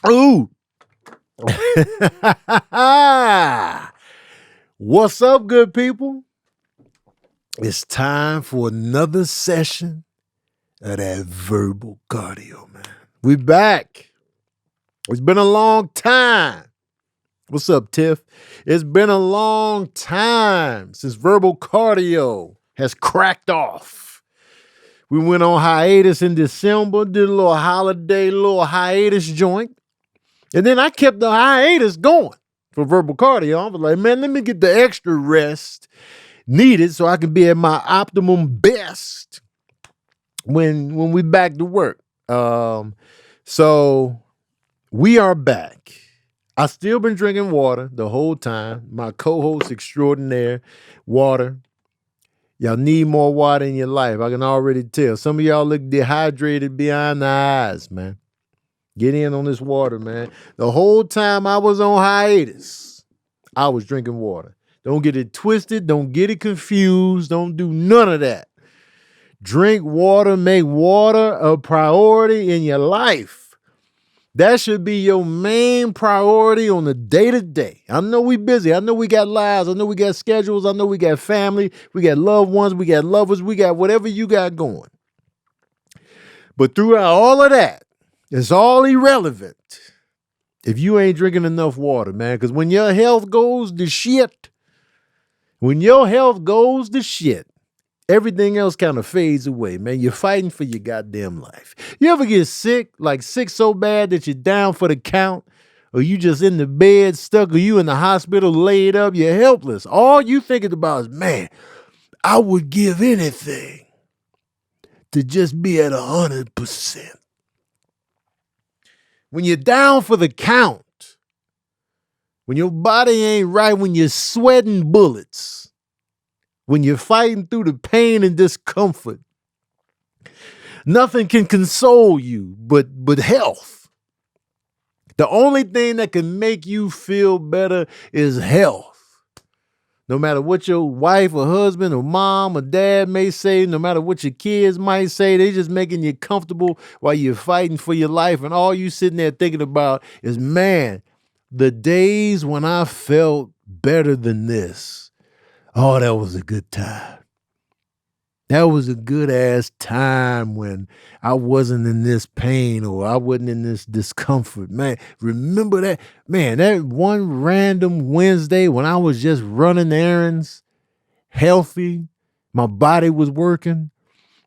Ooh. What's up, good people? It's time for another session of that verbal cardio, man. We back. It's been a long time. What's up, Tiff? It's been a long time since verbal cardio has cracked off. We went on hiatus in December, did a little holiday, little hiatus joint. And then I kept the hiatus going for verbal cardio. I was like, man, let me get the extra rest needed so I can be at my optimum best when we back to work. So we are back. I still been drinking water the whole time. My co-host extraordinaire, water. Y'all need more water in your life. I can already tell. Some of y'all look dehydrated behind the eyes, man. Get in on this water, man. The whole time I was on hiatus, I was drinking water. Don't get it twisted. Don't get it confused. Don't do none of that. Drink water. Make water a priority in your life. That should be your main priority on the day-to-day. I know we busy. I know we got lives. I know we got schedules. I know we got family. We got loved ones. We got lovers. We got whatever you got going. But throughout all of that, it's all irrelevant if you ain't drinking enough water, man. Because when your health goes to shit, everything else kind of fades away, man. You're fighting for your goddamn life. You ever get sick, like sick so bad that you're down for the count, or you just in the bed stuck, or you in the hospital laid up, you're helpless. All you thinking about is, man, I would give anything to just be at 100%. When you're down for the count, when your body ain't right, when you're sweating bullets, when you're fighting through the pain and discomfort, nothing can console you but health. The only thing that can make you feel better is health. No matter what your wife or husband or mom or dad may say, no matter what your kids might say, they just making you comfortable while you're fighting for your life. And all you sitting there thinking about is, man, the days when I felt better than this. Oh, that was a good time. That was a good ass time when I wasn't in this pain or I wasn't in this discomfort. Man, remember that? Man, that one random Wednesday when I was just running errands, healthy, my body was working.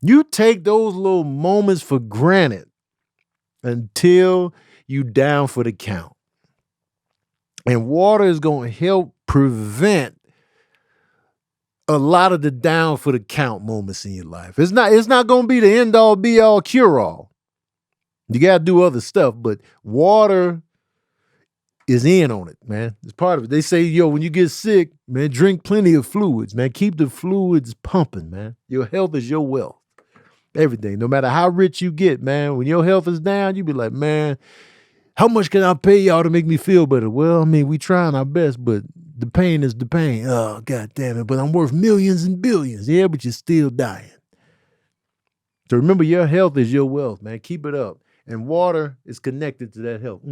You take those little moments for granted until you down for the count. And water is going to help prevent a lot of the down for the count moments in your life. It's not going to be the end all be all cure all. You got to do other stuff, but water is in on it, man. It's part of it. They say, yo, when you get sick, man, drink plenty of fluids, man. Keep the fluids pumping, man. Your health is your wealth. Everything, no matter how rich you get, man, when your health is down, you be like, man, how much can I pay y'all to make me feel better? Well, I mean, we trying our best, but the pain is the pain. Oh, God damn it. But I'm worth millions and billions. Yeah, but you're still dying. So remember, your health is your wealth, man. Keep it up. And water is connected to that health.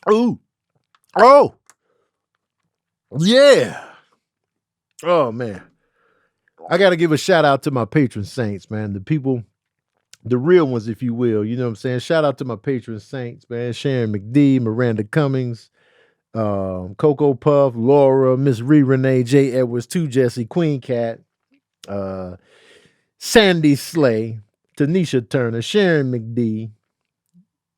Ooh. Oh. Yeah. Oh, man. I got to give a shout out to my patron saints, man. The people, the real ones, if you will. You know what I'm saying? Shout out to my patron saints, man. Sharon McD, Miranda Cummings, Coco Puff, Laura, Miss Ree Renee, J. Edwards, 2 Jesse, Queen Cat, Sandy Slay, Tanisha Turner, Sharon McD,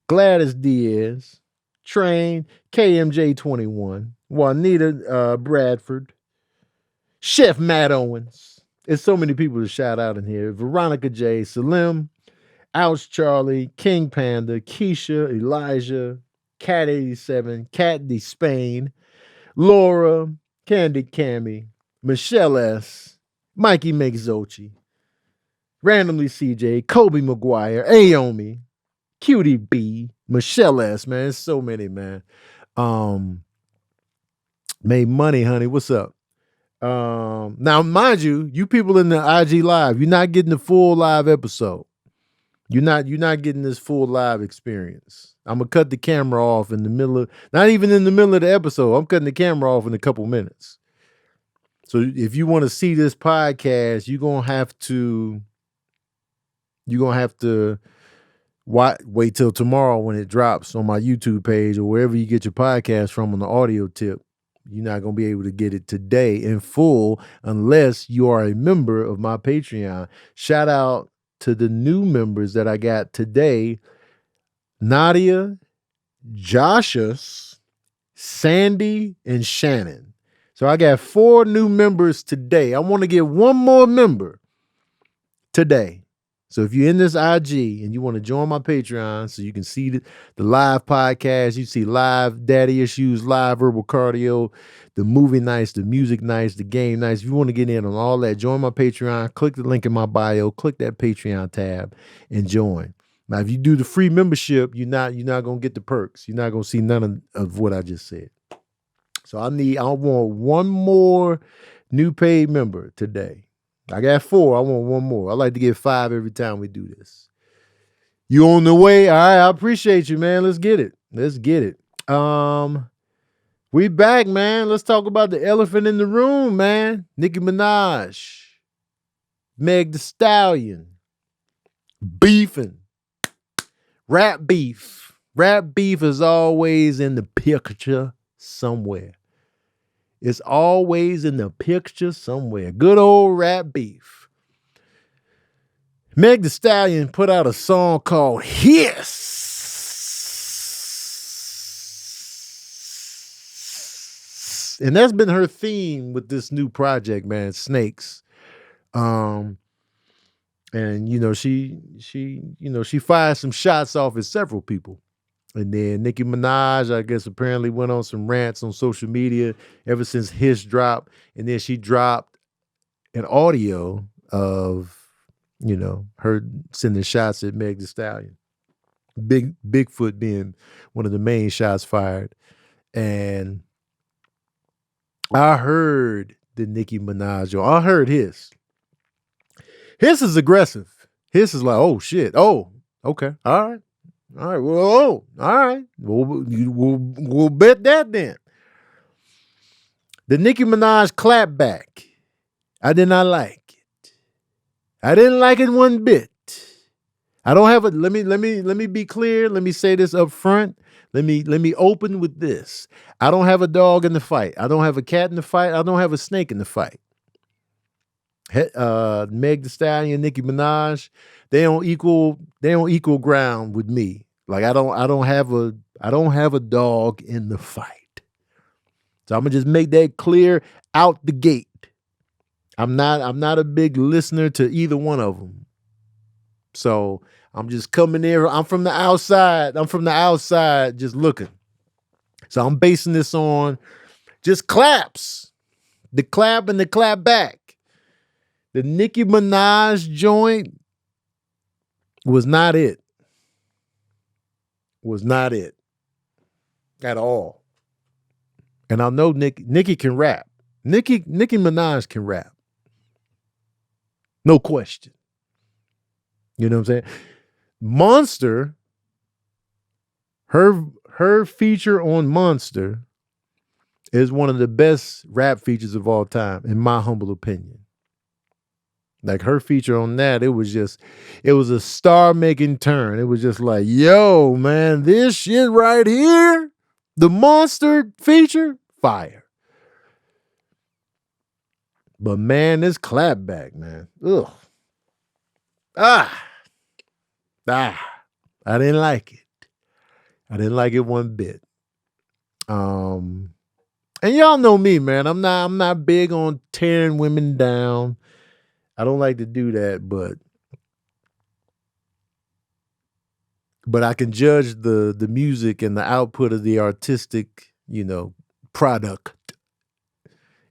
Gladys Diaz, Train, KMJ21, Juanita Bradford, Chef Matt Owens. There's so many people to shout out in here. Veronica J, Salim, Ouch Charlie, King Panda, Keisha, Elijah, Cat 87, Cat D Spain, Laura, Candy Cammy, Michelle S, Mikey McZochi, Randomly CJ, Kobe McGuire, Aomi, Cutie B, Michelle S, man. There's so many, man. Made money, honey. What's up? Now, mind you, you people in the IG live, you're not getting the full live episode. You're not getting this full live experience. I'm gonna cut the camera off in the middle of, not even in the middle of the episode. I'm cutting the camera off in a couple minutes. So if you want to see this podcast, you're gonna have to wait till tomorrow when it drops on my YouTube page or wherever you get your podcast from on the audio tip. You're not going to be able to get it today in full unless you are a member of my Patreon. Shout out to the new members that I got today: Nadia, Joshus, Sandy, and Shannon. So I got 4 new members today. I want to get one more member today. So if you're in this IG and you want to join my Patreon so you can see the live podcast, you see live daddy issues, live verbal cardio, the movie nights, the music nights, the game nights. If you want to get in on all that, join my Patreon, click the link in my bio, click that Patreon tab and join. Now, if you do the free membership, you're not going to get the perks. You're not going to see none of what I just said. So I want one more new paid member today. I got 4. I want one more. I like to get 5 every time we do this. You on the way? All right, I appreciate you, man. Let's get it. We back, man. Let's talk about the elephant in the room, man. Nicki Minaj, Meg Thee Stallion, beefing, rap beef. Rap beef is always in the picture somewhere. It's always in the picture somewhere. Good old rap beef. Meg Thee Stallion put out a song called Hiss. And that's been her theme with this new project, man, Snakes. And she fired some shots off at several people. And then Nicki Minaj, I guess, apparently went on some rants on social media ever since Hiss dropped. And then she dropped an audio of, her sending shots at Meg Thee Stallion. Bigfoot being one of the main shots fired. And I heard the Nicki Minaj, I heard Hiss. Hiss is aggressive. Hiss is like, oh, shit. Oh, okay. All right. All right. Well, all right. We'll bet that then. The Nicki Minaj clap back, I did not like it. I didn't like it one bit. I don't have a. Let me be clear. Let me say this up front. Let me open with this. I don't have a dog in the fight. I don't have a cat in the fight. I don't have a snake in the fight. Meg Thee Stallion, Nicki Minaj, they on equal ground with me. Like I don't have a dog in the fight. So I'm gonna just make that clear out the gate. I'm not a big listener to either one of them. So I'm just coming there. I'm from the outside just looking. So I'm basing this on just claps. The clap and the clap back. The Nicki Minaj joint was not it. Was not it at all. And I know Nicki can rap. Nicki Minaj can rap. No question. You know what I'm saying? Monster, her feature on Monster is one of the best rap features of all time, in my humble opinion. Like her feature on that, it was a star-making turn. It was just like, yo, man, this shit right here, the Monster feature, fire. But man, this clapback, man, ugh. I didn't like it. I didn't like it one bit. And y'all know me, man. I'm not big on tearing women down. I don't like to do that, but I can judge the music and the output of the artistic, product.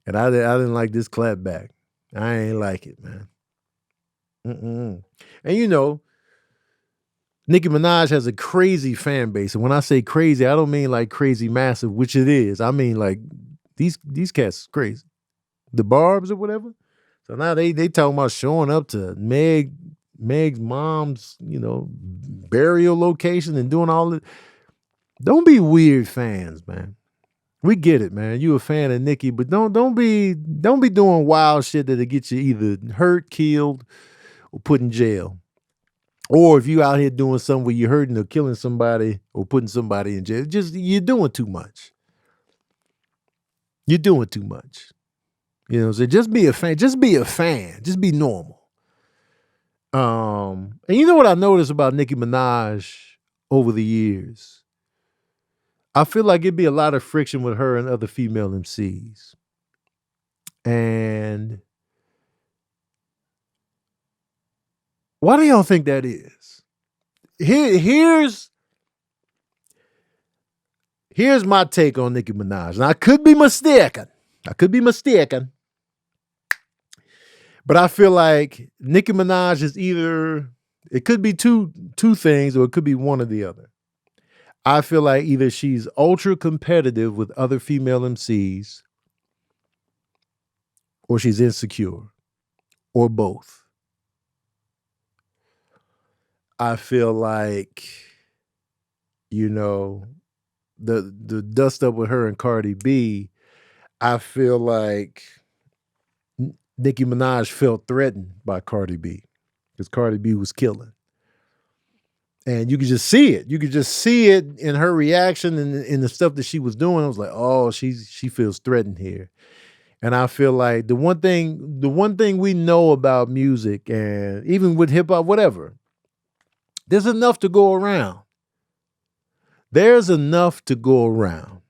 And I didn't like this clapback. I ain't like it, man. And Nicki Minaj has a crazy fan base. And when I say crazy, I don't mean like crazy massive, which it is. I mean like these cats crazy. The Barbs or whatever. So now they talking about showing up to Meg Meg's mom's, burial location and doing all it. Don't be weird fans, man. We get it, man. You a fan of Nicki, but don't be doing wild shit that'll get you either hurt, killed, or put in jail. Or if you out here doing something where you're hurting or killing somebody or putting somebody in jail, you're doing too much. You're doing too much. So just be a fan. Just be a fan. Just be normal. And you know what I noticed about Nicki Minaj over the years? I feel like it'd be a lot of friction with her and other female MCs. And why do y'all think that is? Here's my take on Nicki Minaj. And I could be mistaken. But I feel like Nicki Minaj is it could be two things, or it could be one or the other. I feel like either she's ultra competitive with other female MCs, or she's insecure, or both. I feel like, the dust up with her and Cardi B, I feel like Nicki Minaj felt threatened by Cardi B because Cardi B was killing. And you could just see it. You could just see it in her reaction and in the stuff that she was doing. I was like, oh, she feels threatened here. And I feel like the one thing we know about music, and even with hip hop, whatever, there's enough to go around. There's enough to go around.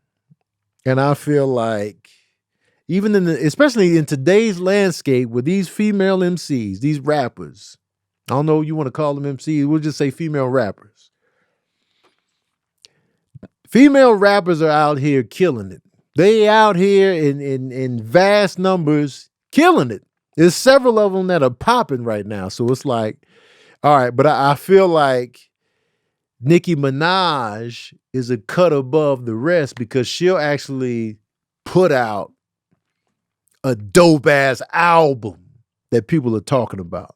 And I feel like even especially in today's landscape with these female MCs, these rappers, I don't know if you want to call them MCs, we'll just say female rappers. Female rappers are out here killing it. They out here in vast numbers killing it. There's several of them that are popping right now. So it's like, all right, but I feel like Nicki Minaj is a cut above the rest because she'll actually put out a dope ass album that people are talking about.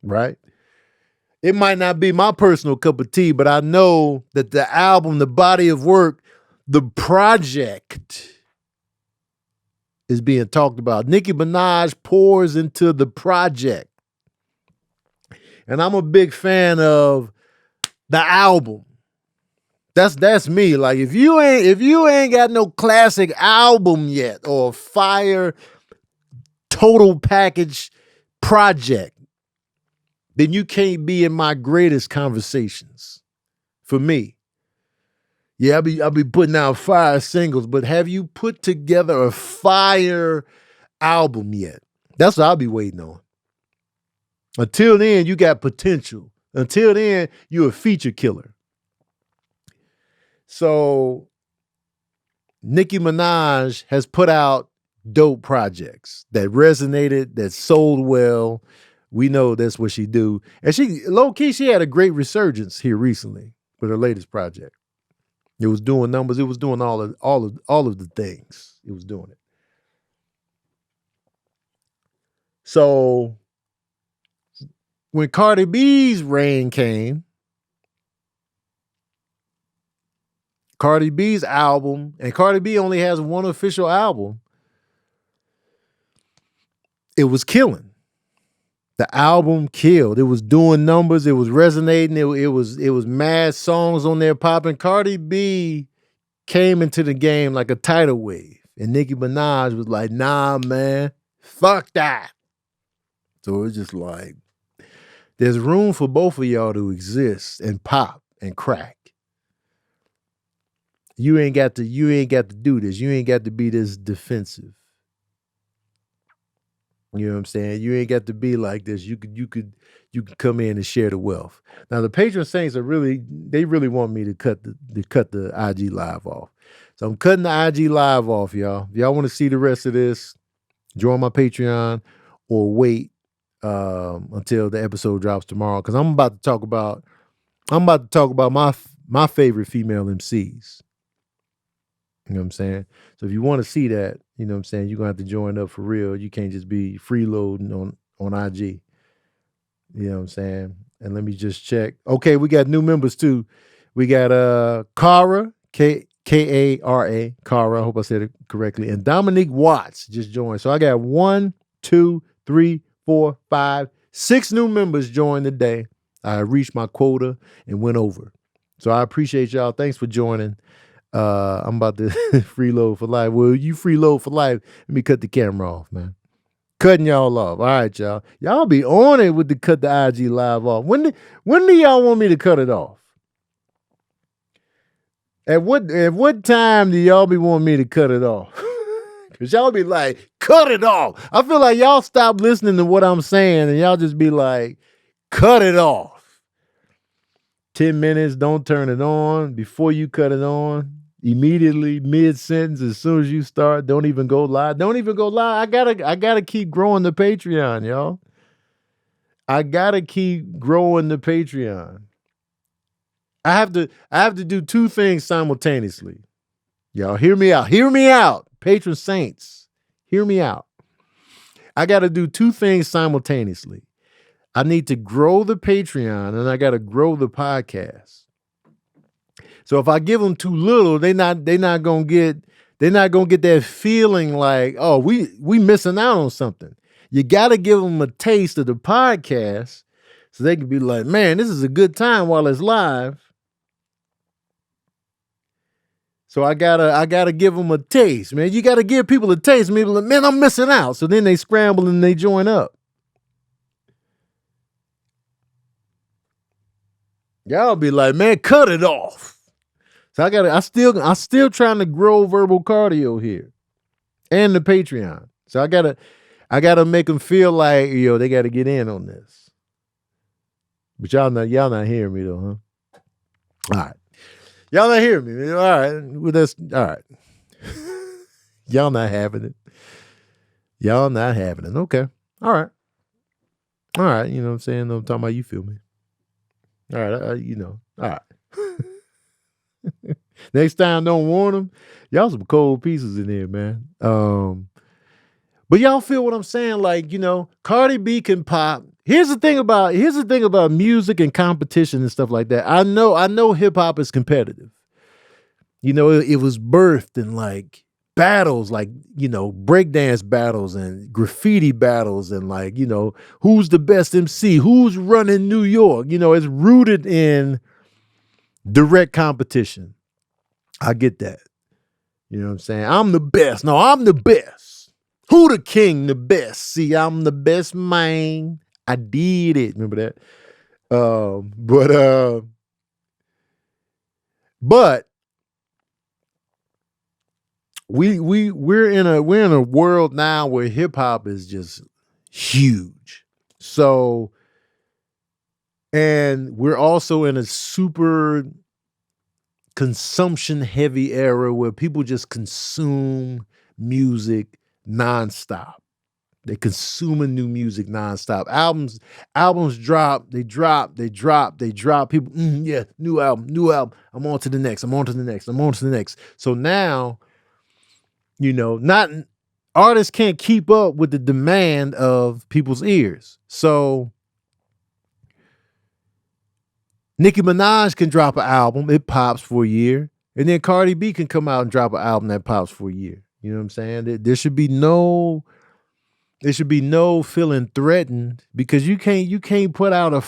Right? It might not be my personal cup of tea, but I know that the album, the body of work, the project is being talked about. Nicki Minaj pours into the project. And I'm a big fan of the album. That's me. Like if you ain't got no classic album yet or fire total package project, then you can't be in my greatest conversations. For me. Yeah, I'll be putting out fire singles, but have you put together a fire album yet? That's what I'll be waiting on. Until then, you got potential. Until then, you're a feature killer. So Nicki Minaj has put out dope projects that resonated, that sold well. We know that's what she do. And she, low key, she had a great resurgence here recently with her latest project. It was doing numbers. It was doing all of the things. It was doing it. So when Cardi B's reign came, Cardi B's album, and Cardi B only has one official album, it was killing. The album killed. It was doing numbers. It was resonating. It was mad songs on there popping. Cardi B came into the game like a tidal wave. And Nicki Minaj was like, nah, man, fuck that. So it's just like, there's room for both of y'all to exist and pop and crack. You ain't got to do this. You ain't got to be this defensive. You know what I'm saying? You ain't got to be like this. You could come in and share the wealth. Now the Patreon Saints they really want me to cut the IG live off. So I'm cutting the IG live off, y'all. If y'all want to see the rest of this, join my Patreon or wait until the episode drops tomorrow. Because I'm about to talk about my favorite female MCs. You know what I'm saying? So if you want to see that, you know what I'm saying, you're going to have to join up for real. You can't just be freeloading on IG. You know what I'm saying? And let me just check. Okay, we got new members too. We got Kara, Kara, Kara. I hope I said it correctly. And Dominique Watts just joined. So I got 1, 2, 3, 4, 5, 6 new members joined today. I reached my quota and went over. So I appreciate y'all. Thanks for joining. I'm about to freeload for life. Well, you freeload for life. Let me cut the camera off, man. Cutting y'all off. All right, y'all. Y'all be on it with the cut the IG live off. When do y'all want me to cut it off? At what time do y'all be wanting me to cut it off? Because y'all be like, cut it off. I feel like y'all stop listening to what I'm saying and y'all just be like, cut it off. 10 minutes, don't turn it on. Before you cut it on, immediately, mid-sentence, as soon as you start, don't even go live. Don't even go live. I gotta keep growing the Patreon, y'all. I gotta keep growing the Patreon. I have to do 2 things simultaneously. Y'all hear me out. Hear me out. Patron saints, hear me out. I got to do 2 things simultaneously. I need to grow the Patreon and I got to grow the podcast. So if I give them too little, they're not gonna get that feeling like, oh, we missing out on something. You got to give them a taste of the podcast so they can be like, man, this is a good time while it's live. So I gotta give them a taste, man. You gotta give people a taste. Maybe like, man, I'm missing out. So then they scramble and they join up. Y'all be like, man, cut it off. So I still trying to grow verbal cardio here and the Patreon. So I gotta make them feel like, yo, they gotta get in on this. But y'all not hearing me though, huh? All right. Y'all not hearing me. All right. Well, that's all right. Y'all not having it. Y'all not having it. Okay. All right. All right. You know what I'm saying? I'm talking about you feel me. All right. You know. All right. Next time, don't warn them. Y'all some cold pieces in there, man. But y'all feel what I'm saying? Like, you know, Cardi B can pop. Here's the thing about music and competition and stuff like that. I know hip hop is competitive. You know, it was birthed in like battles, like, you know, breakdance battles and graffiti battles and like, you know, who's the best MC, who's running New York. You know, it's rooted in direct competition. I get that. You know what I'm saying? I'm the best. No, I'm the best. Who the king, the best? See, I'm the best, man. I did it. Remember that? But we're in a world now where hip hop is just huge. So, and we're also in a super consumption heavy era where people just consume music nonstop. They consuming new music nonstop. Albums drop, they drop. People, yeah, new album. I'm on to the next. So now, you know, artists can't keep up with the demand of people's ears. So Nicki Minaj can drop an album, it pops for a year, and then Cardi B can come out and drop an album that pops for a year. You know what I'm saying? There should be no feeling threatened because you can't put out a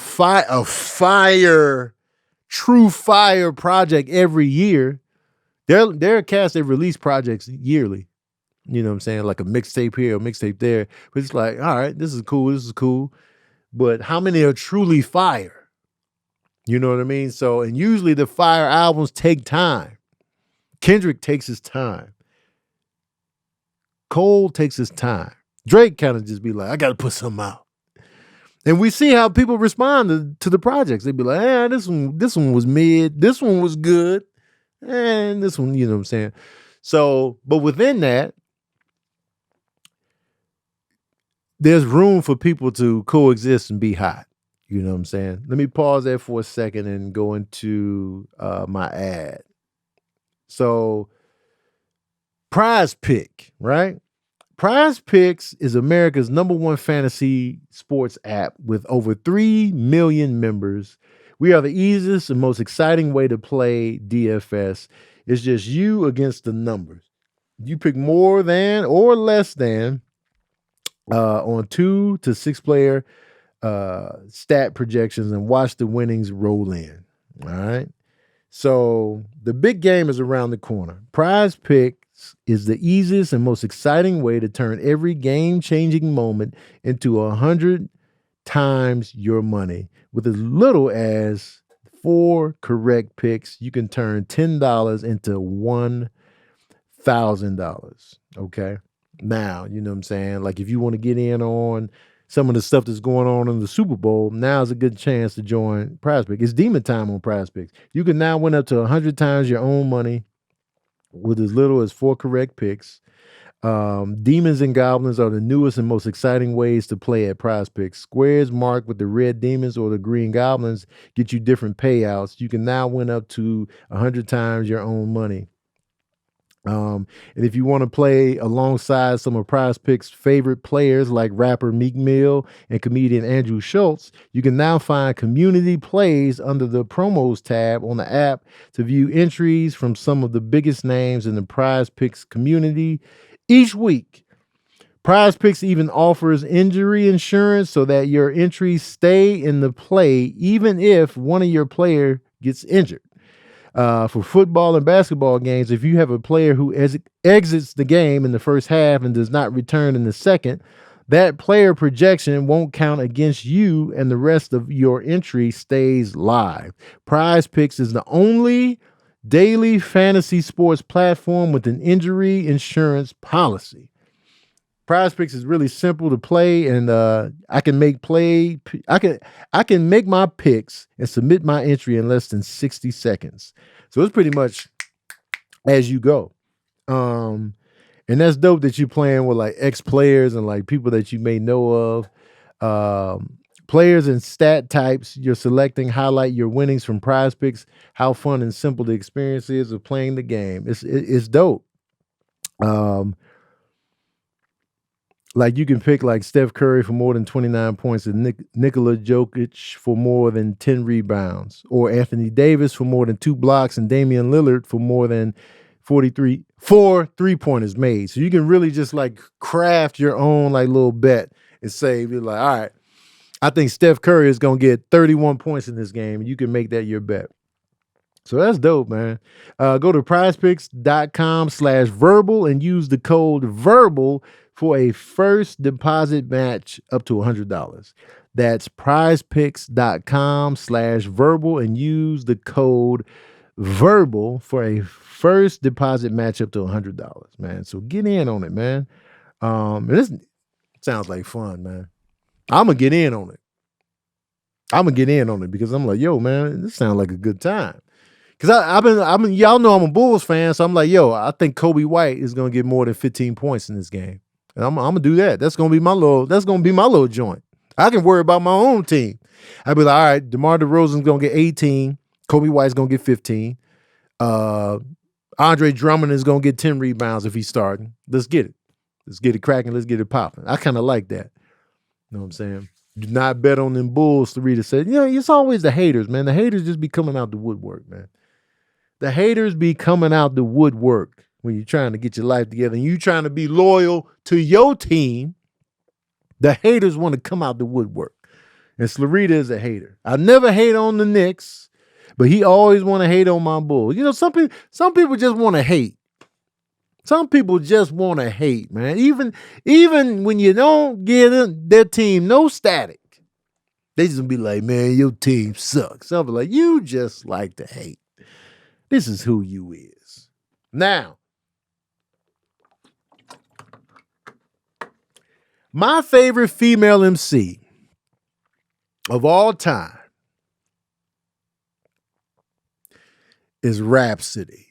true fire project every year. There are cats that release projects yearly. You know what I'm saying? Like a mixtape here, a mixtape there. But it's like, all right, this is cool. But how many are truly fire? You know what I mean? So, and usually the fire albums take time. Kendrick takes his time. Cole takes his time. Drake kind of just be like, I got to put something out. And we see how people respond to the projects. They be like, this one was mid. This one was good. And this one, you know what I'm saying? So, but within that, there's room for people to coexist and be hot. You know what I'm saying? Let me pause there for a second and go into my ad. So, Prize Pick, right? Prize Picks is America's #1 fantasy sports app with over 3 million members. We are the easiest and most exciting way to play DFS. It's just you against the numbers. You pick more than or less than on 2 to 6 player stat projections and watch the winnings roll in. All right. So the big game is around the corner. Prize Picks is the easiest and most exciting way to turn every game-changing moment into 100 times your money. With as little as 4 correct picks, you can turn $10 into $1,000. Okay. Now, you know what I'm saying? Like if you want to get in on some of the stuff that's going on in the Super Bowl, now's a good chance to join Prize Picks. It's demon time on Prize Picks. You can now win up to 100 times your own money with as little as 4 correct picks. Demons and goblins are the newest and most exciting ways to play at Prize Picks. Squares marked with the red demons or the green goblins get you different payouts. You can now win up to 100 times your own money. And if you want to play alongside some of Prize Picks' favorite players like rapper Meek Mill and comedian Andrew Schultz, you can now find community plays under the promos tab on the app to view entries from some of the biggest names in the Prize Picks community each week. Prize Picks even offers injury insurance so that your entries stay in the play even if one of your player gets injured. For football and basketball games, if you have a player who exits the game in the first half and does not return in the second, that player projection won't count against you and the rest of your entry stays live. Prize Picks is the only daily fantasy sports platform with an injury insurance policy. Prize Picks is really simple to play, and I can make my picks and submit my entry in less than 60 seconds. So it's pretty much as you go. And that's dope that you're playing with like ex-players and like people that you may know of. Players and stat types you're selecting highlight your winnings from Prize Picks, how fun and simple the experience is of playing the game. It's dope. Like you can pick like Steph Curry for more than 29 points and Nikola Jokic for more than 10 rebounds, or Anthony Davis for more than 2 blocks and Damian Lillard for more than 4 3-pointers made. So you can really just like craft your own like little bet and say, you're like, all right, I think Steph Curry is going to get 31 points in this game. And you can make that your bet. So that's dope, man. Go to prizepicks.com/verbal and use the code verbal for a first deposit match up to $100. That's prizepicks.com/verbal and use the code verbal for a first deposit match up to $100, man. So get in on it, man. And this sounds like fun, man. I'm going to get in on it. Because I'm like, yo, man, this sounds like a good time. Because I've been, y'all know I'm a Bulls fan, so I'm like, yo, I think Kobe White is gonna get more than 15 points in this game, and I'm gonna do that. That's gonna be my little joint. I can worry about my own team. I'd be like, all right, DeMar DeRozan's gonna get 18, Kobe White's gonna get 15, Andre Drummond is gonna get 10 rebounds if he's starting. Let's get it cracking, let's get it popping. I kind of like that. You know what I'm saying? Do not bet on them Bulls to say, you know, it's always the haters, man. The haters just be coming out the woodwork, man. The haters be coming out the woodwork when you're trying to get your life together and you trying to be loyal to your team. The haters want to come out the woodwork. And Slarita is a hater. I never hate on the Knicks, but he always want to hate on my Bulls. You know, some people just want to hate. Some people just want to hate, man. Even when you don't give their team no static, they just be like, man, your team sucks. So I'm like, you just like to hate. This is who you is. Now, my favorite female MC of all time is Rhapsody.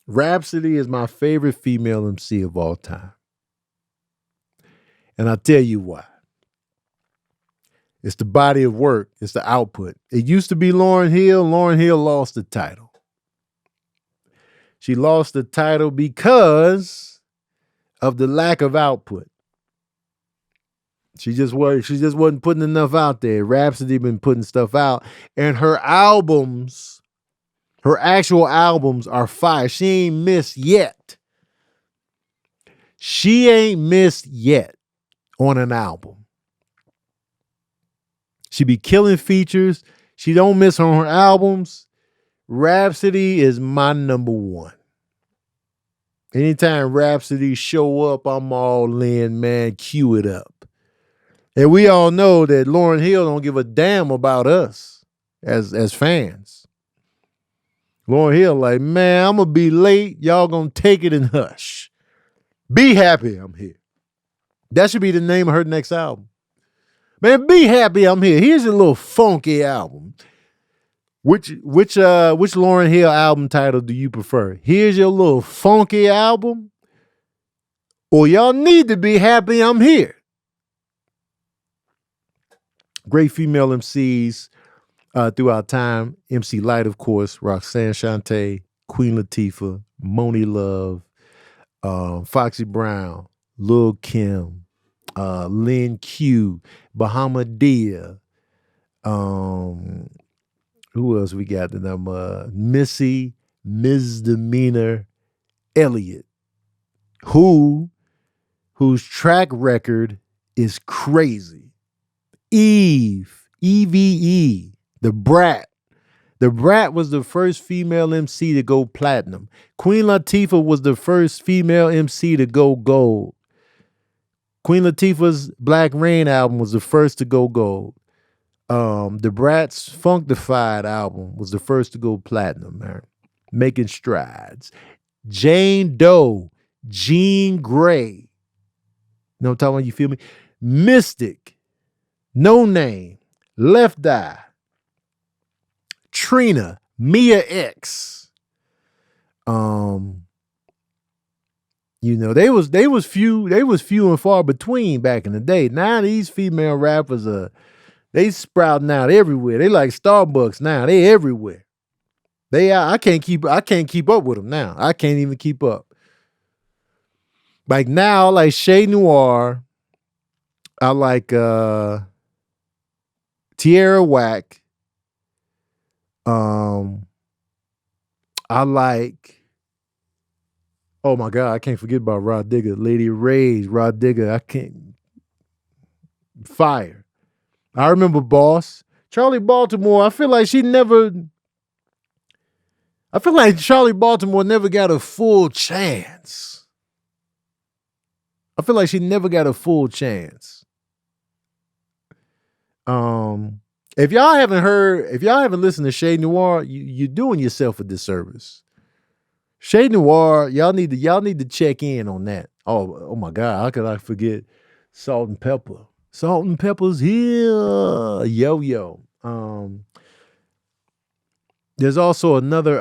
Rhapsody is my favorite female MC of all time. And I'll tell you why. It's the body of work. It's the output. It used to be Lauryn Hill. Lauryn Hill lost the title. She lost the title because of the lack of output. She just wasn't putting enough out there. Rhapsody been putting stuff out, and her albums, her actual albums are fire. She ain't missed yet. She ain't missed yet on an album. She be killing features. She don't miss on her albums. Rhapsody is my number one. Anytime Rhapsody show up, I'm all in, man. Cue it up. And we all know that Lauryn Hill don't give a damn about us as fans. Lauryn Hill like, man, I'm going to be late. Y'all going to take it and hush. Be happy I'm here. That should be the name of her next album. Man, be happy I'm here. Here's a little funky album. Which Lauryn Hill album title do you prefer? Here's your little funky album, or y'all need to be happy I'm here. Great female MCs throughout time. MC Lyte, of course, Roxanne Shante, Queen Latifah, Moni Love, Foxy Brown, Lil Kim, Lynn Q, Bahamadia, who else we got? The number Missy Misdemeanor Elliott, whose track record is crazy. EVE, The Brat. The Brat was the first female MC to go platinum. Queen Latifah was the first female MC to go gold. Queen Latifah's Black Rain album was the first to go gold. The Brat's Funkdafied album was the first to go platinum, man. Making strides. Jane Doe, Jean Grey. You know what I'm talking about? You feel me? Mystic, No Name, Left Eye, Trina, Mia X. You know, they was few and far between back in the day. Now these female rappers they sprouting out everywhere. They like Starbucks now. They everywhere. I can't keep up with them now. I can't even keep up. Like now, like Shay Noir. I like Tierra Whack. I like, oh my God, I can't forget about Rod Digger. Lady Rage, Rod Digger. I can't. Fire. I remember Boss. Charlie Baltimore, I feel like Charlie Baltimore never got a full chance. I feel like she never got a full chance. If y'all haven't listened to Shay Noir, you're doing yourself a disservice. Shay Noir, y'all need to check in on that. Oh my God, how could I forget Salt and Pepper? Salt and Pepper's here. Yo. There's also another,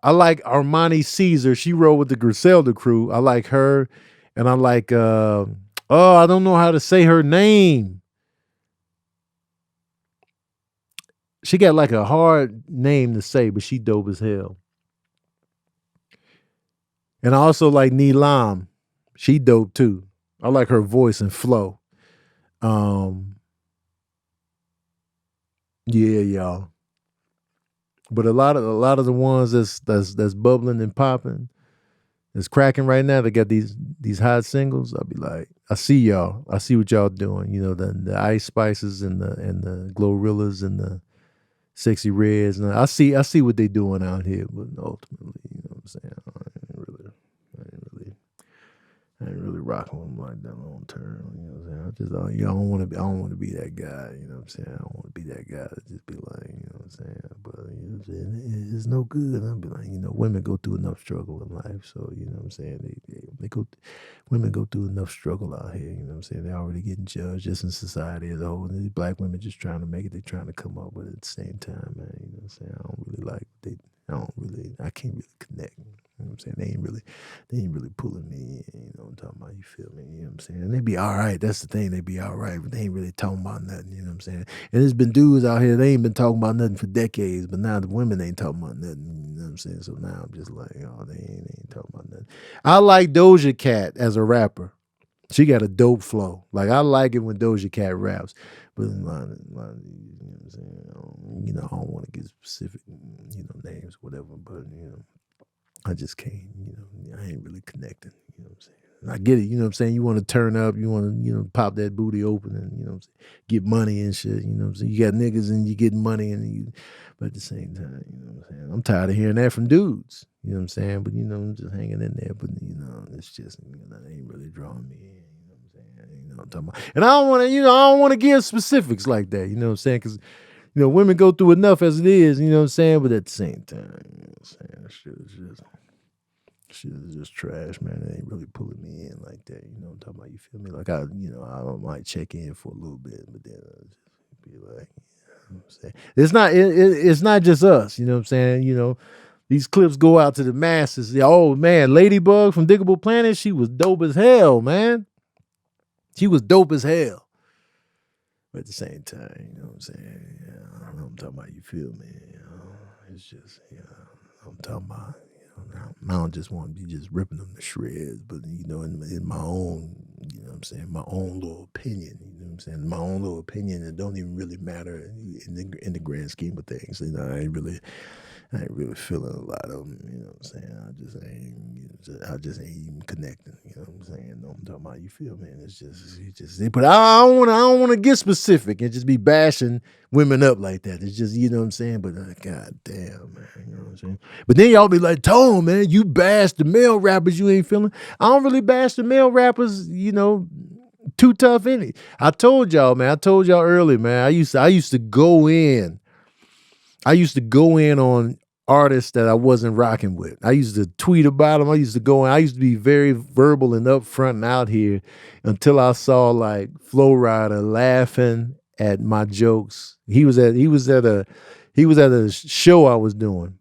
I like Armani Caesar. She rode with the Griselda crew. I like her. And I like, I don't know how to say her name. She got like a hard name to say, but she dope as hell. And I also like Neelam. She dope too. I like her voice and flow. Yeah, y'all. But a lot of the ones that's bubbling and popping, that's cracking right now. They got these hot singles. I'll be like, I see y'all. I see what y'all doing. You know, the Ice Spices and the Glorrillas and the Sexy Reds. And I see what they doing out here. But ultimately, you know what I'm saying? I ain't really rocking with them like that long term. You know what I'm saying? I don't want to be that guy. You know what I'm saying? I don't want to be that guy to just be like, you know what I'm saying? But you know what I'm saying? It's no good. I'll be like, you know, women go through enough struggle in life. So, you know what I'm saying? Women go through enough struggle out here. You know what I'm saying? They're already getting judged just in society as a whole. And these black women just trying to make it. They're trying to come up, but at the same time, man, you know what I'm saying? I can't really connect. You know what I'm saying? They ain't really pulling me in, you know what I'm talking about, you feel me? You know what I'm saying? They be all right. That's the thing, they be all right, but they ain't really talking about nothing, you know what I'm saying? And there's been dudes out here, they ain't been talking about nothing for decades, but now the women ain't talking about nothing, you know what I'm saying? So now I'm just like, oh, they ain't talking about nothing. I like Doja Cat as a rapper. She got a dope flow. Like, I like it when Doja Cat raps, but you know what I'm saying? You know, I don't want to get specific, you know, names, whatever, but you know, I just can't, you know, I ain't really connecting, you know what I'm saying? And I get it, you know what I'm saying? You want to turn up, you want to, you know, pop that booty open and, you know what I'm saying, get money and shit, you know what I'm saying? You got niggas and you get money and you, but at the same time, you know what I'm saying? I'm tired of hearing that from dudes, you know what I'm saying? But, you know, I'm just hanging in there, but, you know, it's just, you know, that ain't really drawing me in, you know what I'm saying? You know what I'm talking about? And I don't want to, you know, I don't want to give specifics like that, you know what I'm saying? Because, you know, women go through enough as it is, you know what I'm saying? But at the same time, you know what I'm saying? That shit is just trash, man. It ain't really pulling me in like that. You know what I'm talking about? You feel me? Like, I might check in for a little bit, but then I'll just be like, you know what I'm saying? It's not just us, you know what I'm saying? You know, these clips go out to the masses. Oh man, Ladybug from Diggable Planet, she was dope as hell, man. She was dope as hell. But at the same time, you know what I'm saying? Yeah, I don't know what I'm talking about. You feel me? You know, it's just, you know, I'm talking about. I don't just want to be just ripping them to shreds, but, you know, in my own, you know what I'm saying, my own little opinion, you know what I'm saying, my own little opinion, it don't even really matter in the grand scheme of things. You know, I ain't really feeling a lot of them, you know what I'm saying. I just ain't even connecting, you know what I'm saying. No, I'm talking about, you feel me? And it's just, but I don't want to get specific and just be bashing women up like that. It's just, you know what I'm saying. But god damn, man, you know what I'm saying. But then y'all be like, Tone, man, you bash the male rappers you ain't feeling. I don't really bash the male rappers, you know, too tough in it. I told y'all, man. I told y'all earlier, man. I used to go in. I used to go in on artists that I wasn't rocking with. I used to tweet about them. I used to go in. I used to be very verbal and upfront and out here until I saw like Flo Rida laughing at my jokes. He was at a show I was doing.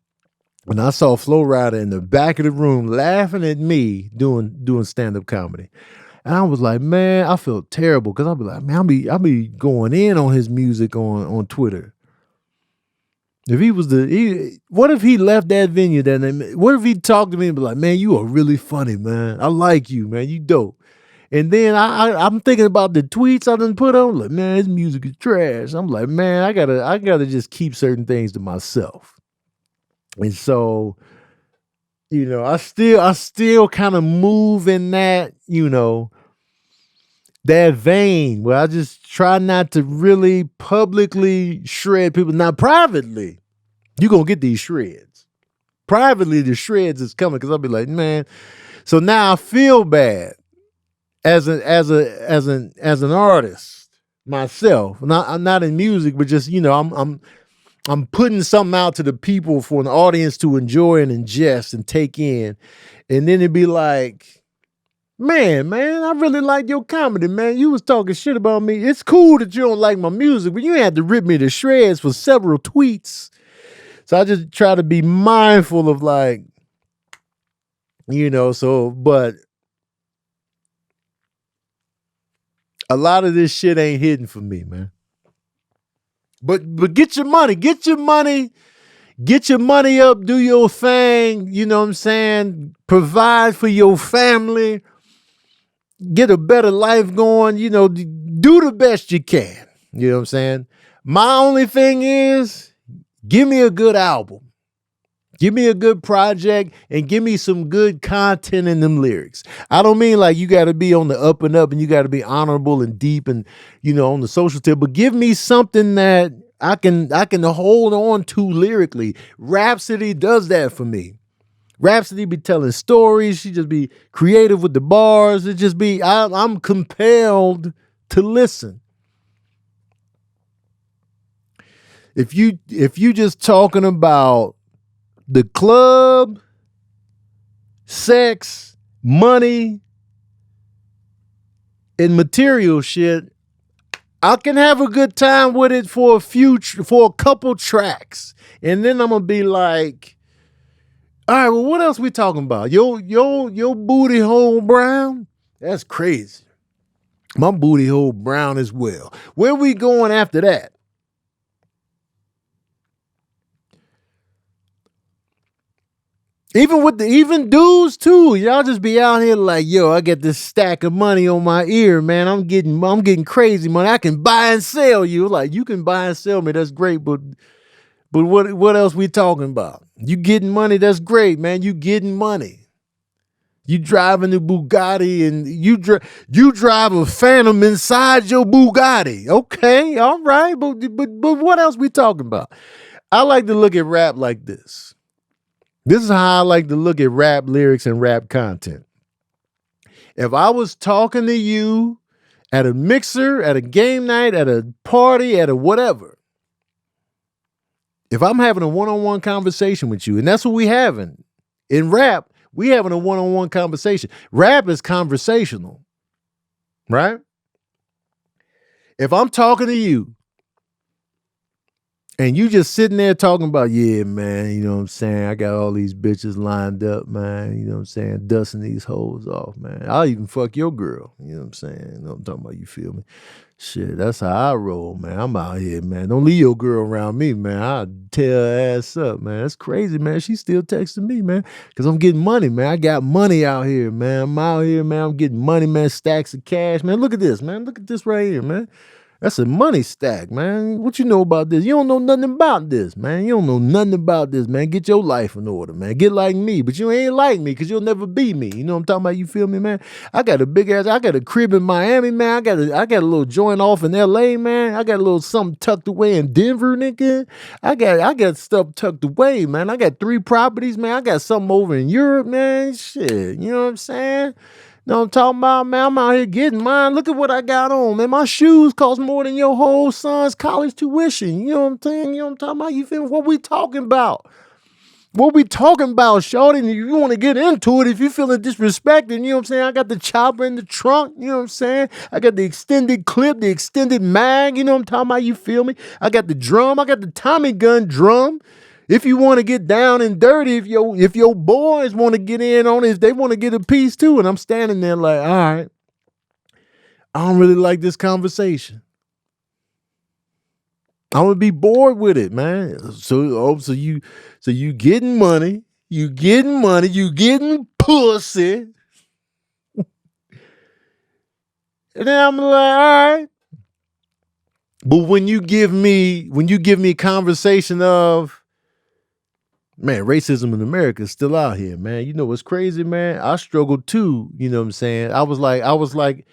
And I saw Flo Rida in the back of the room laughing at me doing stand-up comedy. And I was like, man, I felt terrible because I'll be like, man, I'll be going in on his music on Twitter. If what if he left that venue then? What if he talked to me and be like, man, you are really funny, man. I like you, man. You dope. And then I'm thinking about the tweets I done put on. Like, man, his music is trash. I'm like, man, I gotta just keep certain things to myself. And so, you know, I still kind of move in that, you know, that vein where I just try not to really publicly shred people. Now, privately, you're going to get these shreds. Privately, the shreds is coming because I'll be like, man. So now I feel bad as an artist myself. I'm not in music, but just, you know, I'm putting something out to the people for an audience to enjoy and ingest and take in. And then it'd be like, man, I really like your comedy, man. You was talking shit about me. It's cool that you don't like my music, but you ain't had to rip me to shreds for several tweets. So I just try to be mindful of like, you know, but a lot of this shit ain't hidden for me, man. But get your money up, do your thing, you know what I'm saying? Provide for your family. Get a better life going, you know, do the best you can. You know what I'm saying? My only thing is, give me a good album. Give me a good project and give me some good content in them lyrics. I don't mean like you got to be on the up and up and you got to be honorable and deep and, you know, on the social tip, but give me something that I can hold on to lyrically. Rhapsody does that for me. Rhapsody be telling stories. She just be creative with the bars. It just be, I'm compelled to listen. If you just talking about the club, sex, money, and material shit, I can have a good time with it for a couple tracks. And then I'm gonna be like, All right, well, what else we talking about? Your booty hole brown? That's crazy. My booty hole brown as well. Where we going after that? Even dudes too. Y'all just be out here like, yo, I get this stack of money on my ear, man. I'm getting crazy money. I can buy and sell you. Like, you can buy and sell me. That's great, but what else we talking about? You getting money? That's great, man. You getting money. You driving the Bugatti and you drive a Phantom inside your Bugatti. Okay, all right, but what else we talking about? I like to look at rap like this. This is how I like to look at rap lyrics and rap content. If I was talking to you at a mixer, at a game night, at a party, at a whatever, if I'm having a one-on-one conversation with you, and that's what we having in rap, we having a one-on-one conversation. Rap is conversational, right? If I'm talking to you and you just sitting there talking about, yeah, man, you know what I'm saying? I got all these bitches lined up, man. You know what I'm saying? Dusting these hoes off, man. I'll even fuck your girl. You know what I'm saying? You know what I'm talking about? You feel me? Shit, that's how I roll, man. I'm out here, man. Don't leave your girl around me, man. I'll tear her ass up, man. That's crazy, man. She's still texting me, man, because I'm getting money, man. I got money out here, man. I'm out here, man. I'm getting money, man. Stacks of cash, man. Look at this, man. Look at this right here, man. That's a money stack, man. What you know about this? You don't know nothing about this, man. You don't know nothing about this, man. Get your life in order, man. Get like me, but you ain't like me because you'll never be me. You know what I'm talking about? You feel me, man? I got a crib in Miami, man. I got a little joint off in LA, man. I got a little something tucked away in Denver, nigga. I got stuff tucked away, man. I got 3 properties, man. I got something over in Europe, man. Shit, you know what I'm saying? Know what I'm talking about, man? I'm out here getting mine. Look at what I got on, man. My shoes cost more than your whole son's college tuition. You know what I'm saying? You know what I'm talking about? You feel what we talking about? What we talking about, shorty? And you want to get into it if you feeling disrespected, you know what I'm saying? I got the chopper in the trunk, you know what I'm saying? I got the extended clip, the extended mag, you know what I'm talking about? You feel me? I got the drum, I got the Tommy gun drum. If you want to get down and dirty, if your boys want to get in on it, if they want to get a piece too, and I'm standing there like, all right, I don't really like this conversation. I'm gonna be bored with it, man. So you getting money, you getting pussy, and then I'm like, all right. But when you give me conversation of, man, racism in America is still out here, man. You know what's crazy, man? I struggled too. You know what I'm saying? I was like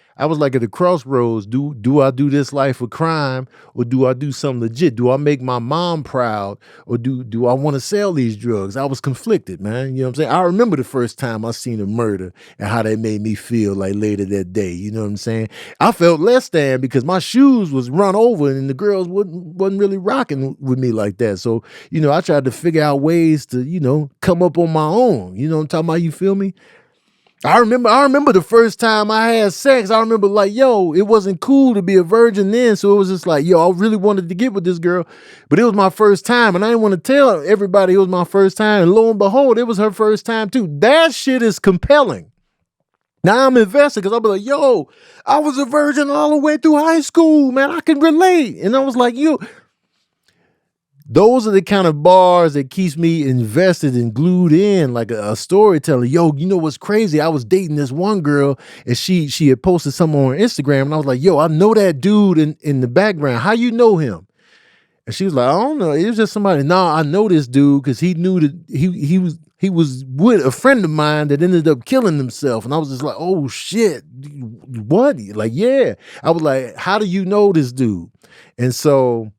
at the crossroads. Do I do this life for crime, or do I do something legit? Do I make my mom proud, or do I want to sell these drugs? I was conflicted, man. You know what I'm saying? I remember the first time I seen a murder and how that made me feel like later that day. You know what I'm saying? I felt less than because my shoes was run over and the girls wasn't really rocking with me like that. So, you know, I tried to figure out ways to, you know, come up on my own. You know what I'm talking about? You feel me? I remember the first time I had sex. I remember like, yo, it wasn't cool to be a virgin then. So it was just like, yo, I really wanted to get with this girl, but it was my first time. And I didn't want to tell everybody it was my first time. And lo and behold, it was her first time too. That shit is compelling. Now I'm invested because I'll be like, yo, I was a virgin all the way through high school, man. I can relate. And I was like, yo, those are the kind of bars that keeps me invested and glued in like a storyteller. Yo, you know what's crazy? I was dating this one girl and she had posted something on her Instagram and I was like, yo, I know that dude in the background. How you know him? And she was like, I don't know. It was just somebody. Nah, I know this dude because he knew that he was with a friend of mine that ended up killing himself. And I was just like, oh shit, what? Like, yeah. I was like, how do you know this dude? And so,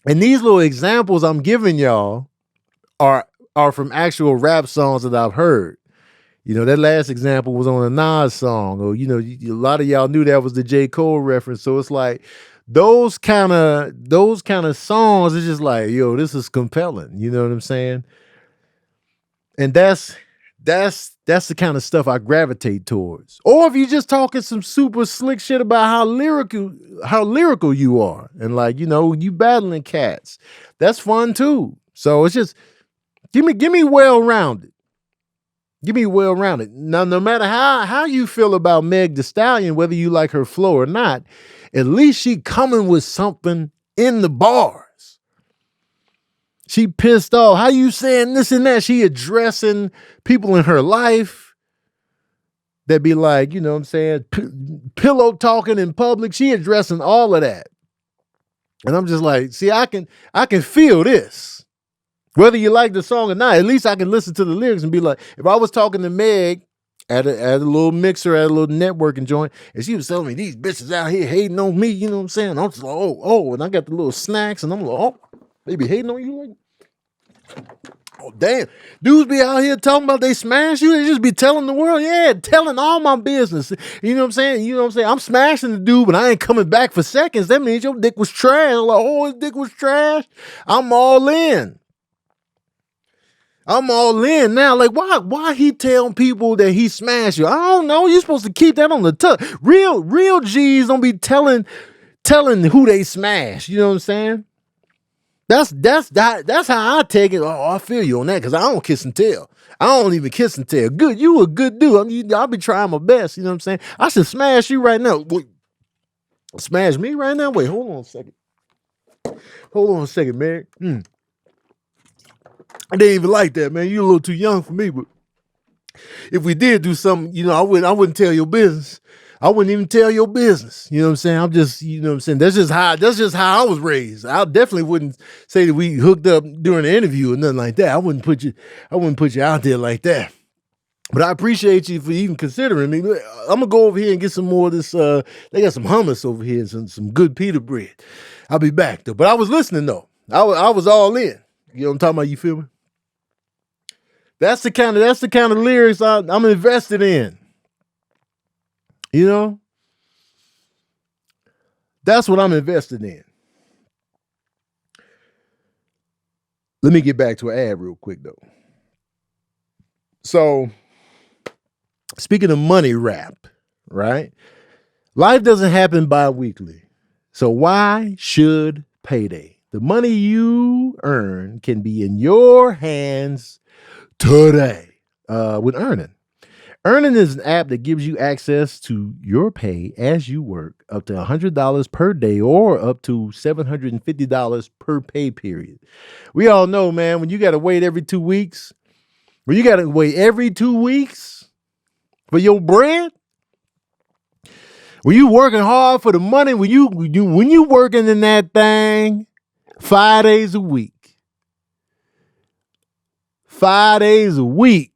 and these little examples I'm giving y'all are from actual rap songs that I've heard. You know, that last example was on a Nas song, or, you know, a lot of y'all knew that was the J. Cole reference. So it's like those kind of songs, it's just like, yo, this is compelling. You know what I'm saying? And that's the kind of stuff I gravitate towards. Or if you're just talking some super slick shit about how lyrical you are, and like, you know, you battling cats, that's fun too. So it's just Give me well-rounded. Give me well-rounded. Now, no matter how you feel about Meg Thee Stallion, whether you like her flow or not, at least she coming with something in the bars. She pissed off. How you saying this and that? She addressing people in her life that be like, you know what I'm saying, pillow talking in public. She addressing all of that. And I'm just like, see, I can feel this. Whether you like the song or not, at least I can listen to the lyrics and be like, if I was talking to Meg at a little mixer, at a little networking joint, and she was telling me these bitches out here hating on me, you know what I'm saying? I'm just like, and I got the little snacks, and I'm like, oh, they be hating on you like, oh, damn. Dudes be out here talking about they smash you. They just be telling the world, yeah, telling all my business. You know what I'm saying? You know what I'm saying? I'm smashing the dude, but I ain't coming back for seconds. That means your dick was trash. I'm like, oh, his dick was trash. I'm all in. I'm all in now. Like, why he telling people that he smashed you? I don't know. You're supposed to keep that on the tuck. Real G's don't be telling who they smash. You know what I'm saying? That's how I take it. Oh, I feel you on that because I don't kiss and tell. I don't even kiss and tell. Good, you a good dude. I'll be trying my best. You know what I'm saying? I should smash you right now. Wait, smash me right now? Wait, hold on a second. Hold on a second, man. I didn't even like that, man. You're a little too young for me, but if we did do something, you know, I wouldn't tell your business. I wouldn't even tell your business. You know what I'm saying? I'm just, you know what I'm saying? That's just how I was raised. I definitely wouldn't say that we hooked up during the interview or nothing like that. I wouldn't put you out there like that. But I appreciate you for even considering me. I'm gonna go over here and get some more of this. They got some hummus over here and some good pita bread. I'll be back though. But I was listening though. I was all in. You know what I'm talking about? You feel me? That's the kind of lyrics I'm invested in. You know? That's what I'm invested in. Let me get back to an ad real quick though. So, speaking of money rap, right? Life doesn't happen bi-weekly. So why should payday? The money you earn can be in your hands today with Earnin. Earnin is an app that gives you access to your pay as you work, up to $100 per day or up to $750 per pay period. We all know, man, when you got to wait every 2 weeks, for your bread, when you working hard for the money, when you working in that thing 5 days a week, 5 days a week,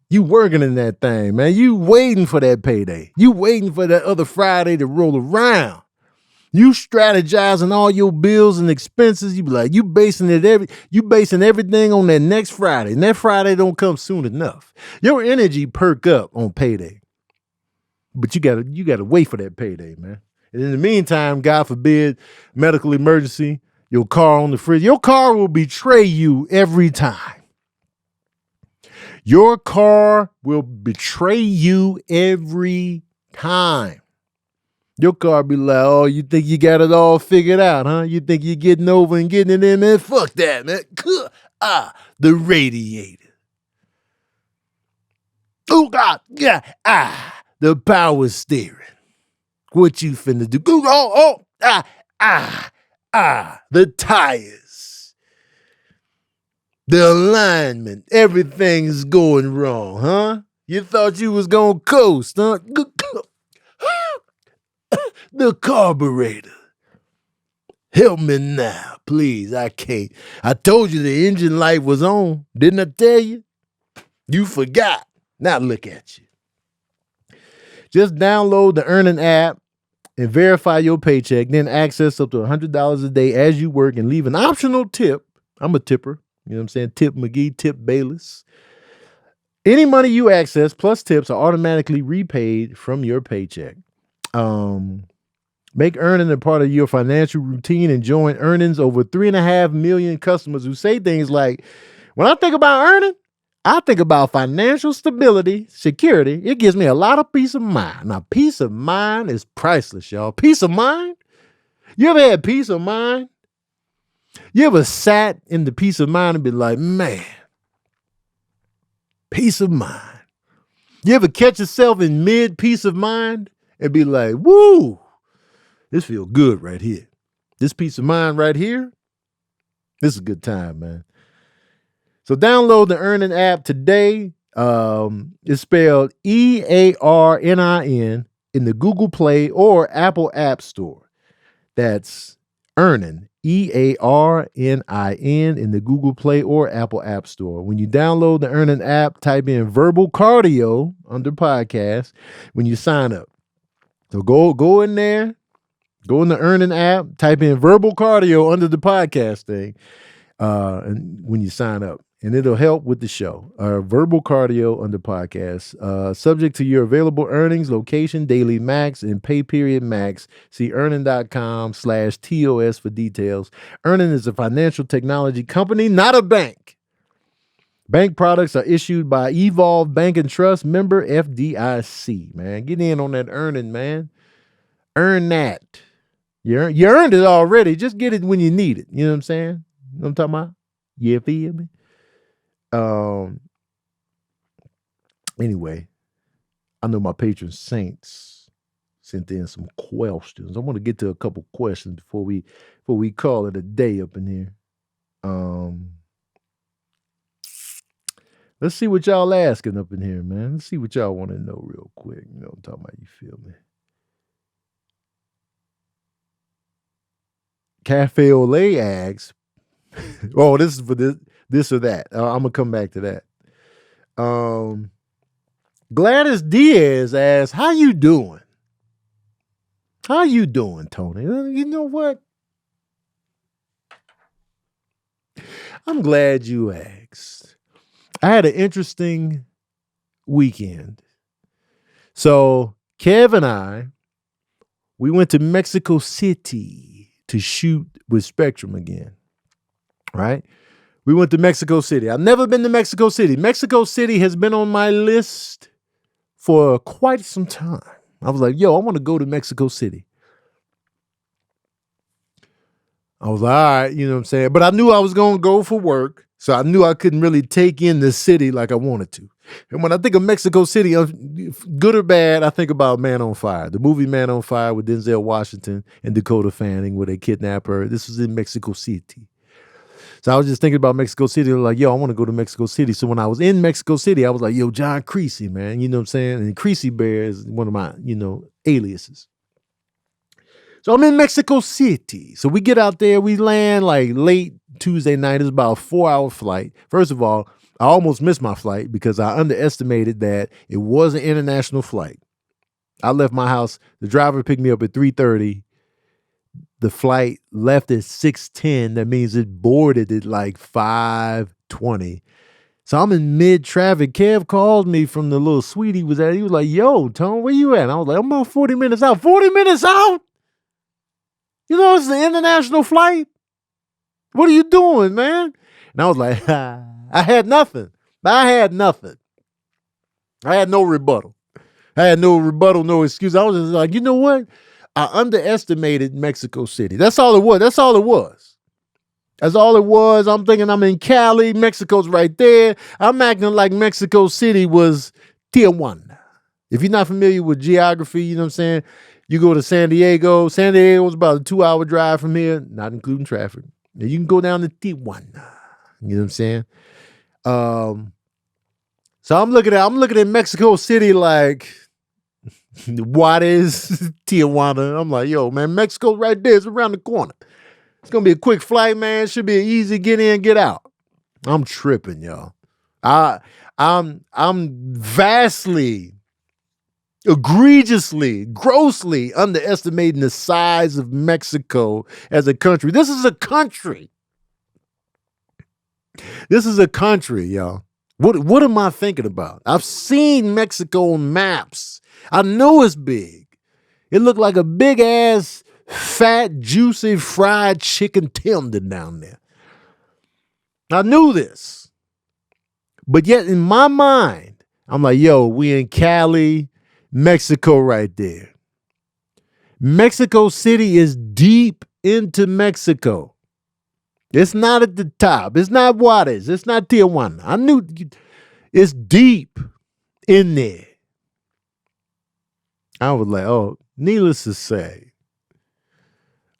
you working in that thing, man. You waiting for that payday. You waiting for that other Friday to roll around. You strategizing all your bills and expenses. You be like, you basing everything on that next Friday. And that Friday don't come soon enough. Your energy perk up on payday. But you gotta wait for that payday, man. And in the meantime, God forbid, medical emergency, your car on the fridge. Your car will betray you every time. Your car will betray you every time. Your car be like, oh, you think you got it all figured out, huh? You think you're getting over and getting it in, man? Fuck that, man. The radiator. Oh, God. Yeah. The power steering. What you finna do? The tires. The alignment. Everything's going wrong, huh? You thought you was gonna coast, huh? The carburetor. Help me now, please. I can't. I told you the engine light was on. Didn't I tell you? You forgot. Now look at you. Just download the Earnin app and verify your paycheck, then access up to $100 a day as you work and leave an optional tip. I'm a tipper. You know what I'm saying? Tip McGee, tip Bayless. Any money you access plus tips are automatically repaid from your paycheck. Make Earnin a part of your financial routine and join Earnin's over 3.5 million customers who say things like, when I think about Earnin, I think about financial stability, security. It gives me a lot of peace of mind. Now, peace of mind is priceless, y'all. Peace of mind? You ever had peace of mind? You ever sat in the peace of mind and be like, man, peace of mind. You ever catch yourself in mid peace of mind and be like, woo, this feels good right here. This peace of mind right here, this is a good time, man. So download the Earnin app today. It's spelled EARNIN in the Google Play or Apple App Store. That's Earnin, EARNIN in the Google Play or Apple App Store. When you download the Earnin app, type in verbal cardio under podcast when you sign up. So go in there, go in the Earnin app, type in verbal cardio under the podcast thing, and when you sign up. And it'll help with the show. Verbal cardio under podcast. Subject to your available earnings, location, daily max, and pay period max. See earnin.com/TOS for details. Earnin is a financial technology company, not a bank. Bank products are issued by Evolve Bank and Trust, member FDIC, man. Get in on that Earnin, man. Earn that. You earned it already. Just get it when you need it. You know what I'm saying? You know what I'm talking about? You feel me? Anyway, I know my patron saints sent in some questions. I want to get to a couple questions before we call it a day up in here. Let's see what y'all asking up in here, man. Let's see what y'all want to know real quick. You know what I'm talking about, you feel me? Cafe Olay asks, oh, this is for this or that. I'm gonna come back to that. Gladys Diaz asks, how you doing? How you doing, Tony? You know what? I'm glad you asked. I had an interesting weekend. So Kev and I, we went to Mexico City to shoot with Spectrum again, right? We went to Mexico City. I've never been to Mexico City. Mexico City has been on my list for quite some time. I was like, yo, I want to go to Mexico City. I was like, all right, you know what I'm saying? But I knew I was going to go for work, so I knew I couldn't really take in the city like I wanted to. And when I think of Mexico City, good or bad, I think about Man on Fire. The movie Man on Fire with Denzel Washington and Dakota Fanning where they kidnap her. This was in Mexico City. So I was just thinking about Mexico City. Like, yo, I want to go to Mexico City. So when I was in Mexico City, I was like, yo, John Creasy, man. You know what I'm saying? And Creasy Bear is one of my, aliases. So I'm in Mexico City. So we get out there. We land like late Tuesday night. It's about a 4-hour flight. First of all, I almost missed my flight because I underestimated that it was an international flight. I left my house. The driver picked me up at 3:30. The flight left at 6:10. That means it boarded at like 5:20. So I'm in mid-traffic. Kev called me from the little suite he was at. He was like, yo, Tone, where you at? And I was like, I'm about 40 minutes out. 40 minutes out? You know, it's an international flight. What are you doing, man? And I was like, I had nothing. I had nothing. I had no rebuttal. No excuse. I was just like, you know what? I underestimated Mexico City. That's all it was. That's all it was. I'm thinking I'm in Cali. Mexico's right there. I'm acting like Mexico City was Tijuana. If you're not familiar with geography, you know what I'm saying? You go to San Diego. San Diego is about a 2-hour drive from here, not including traffic. And you can go down to Tijuana. You know what I'm saying? So I'm looking at Mexico City like, what is Tijuana? I'm like, yo, man, Mexico right there. It's around the corner. It's going to be a quick flight, man. Should be an easy get in, get out. I'm tripping, y'all. I'm vastly, egregiously, grossly underestimating the size of Mexico as a country. This is a country. This is a country, y'all. What am I thinking about? I've seen Mexico on maps. I know it's big. It looked like a big ass, fat, juicy, fried chicken tendon down there. I knew this. But yet in my mind, I'm like, yo, we in Cali, Mexico right there. Mexico City is deep into Mexico. It's not at the top. It's not Juarez. It's not Tijuana. I knew it's deep in there. I was like, oh, needless to say,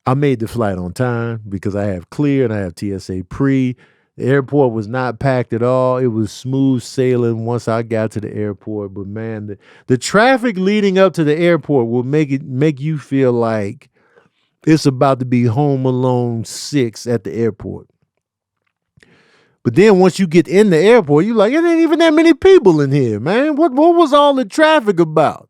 I made the flight on time because I have clear and I have TSA pre. The airport was not packed at all. It was smooth sailing once I got to the airport. But man, the traffic leading up to the airport will make you feel like it's about to be Home Alone 6 at the airport. But then once you get in the airport, you're like, it ain't even that many people in here, man. What was all the traffic about?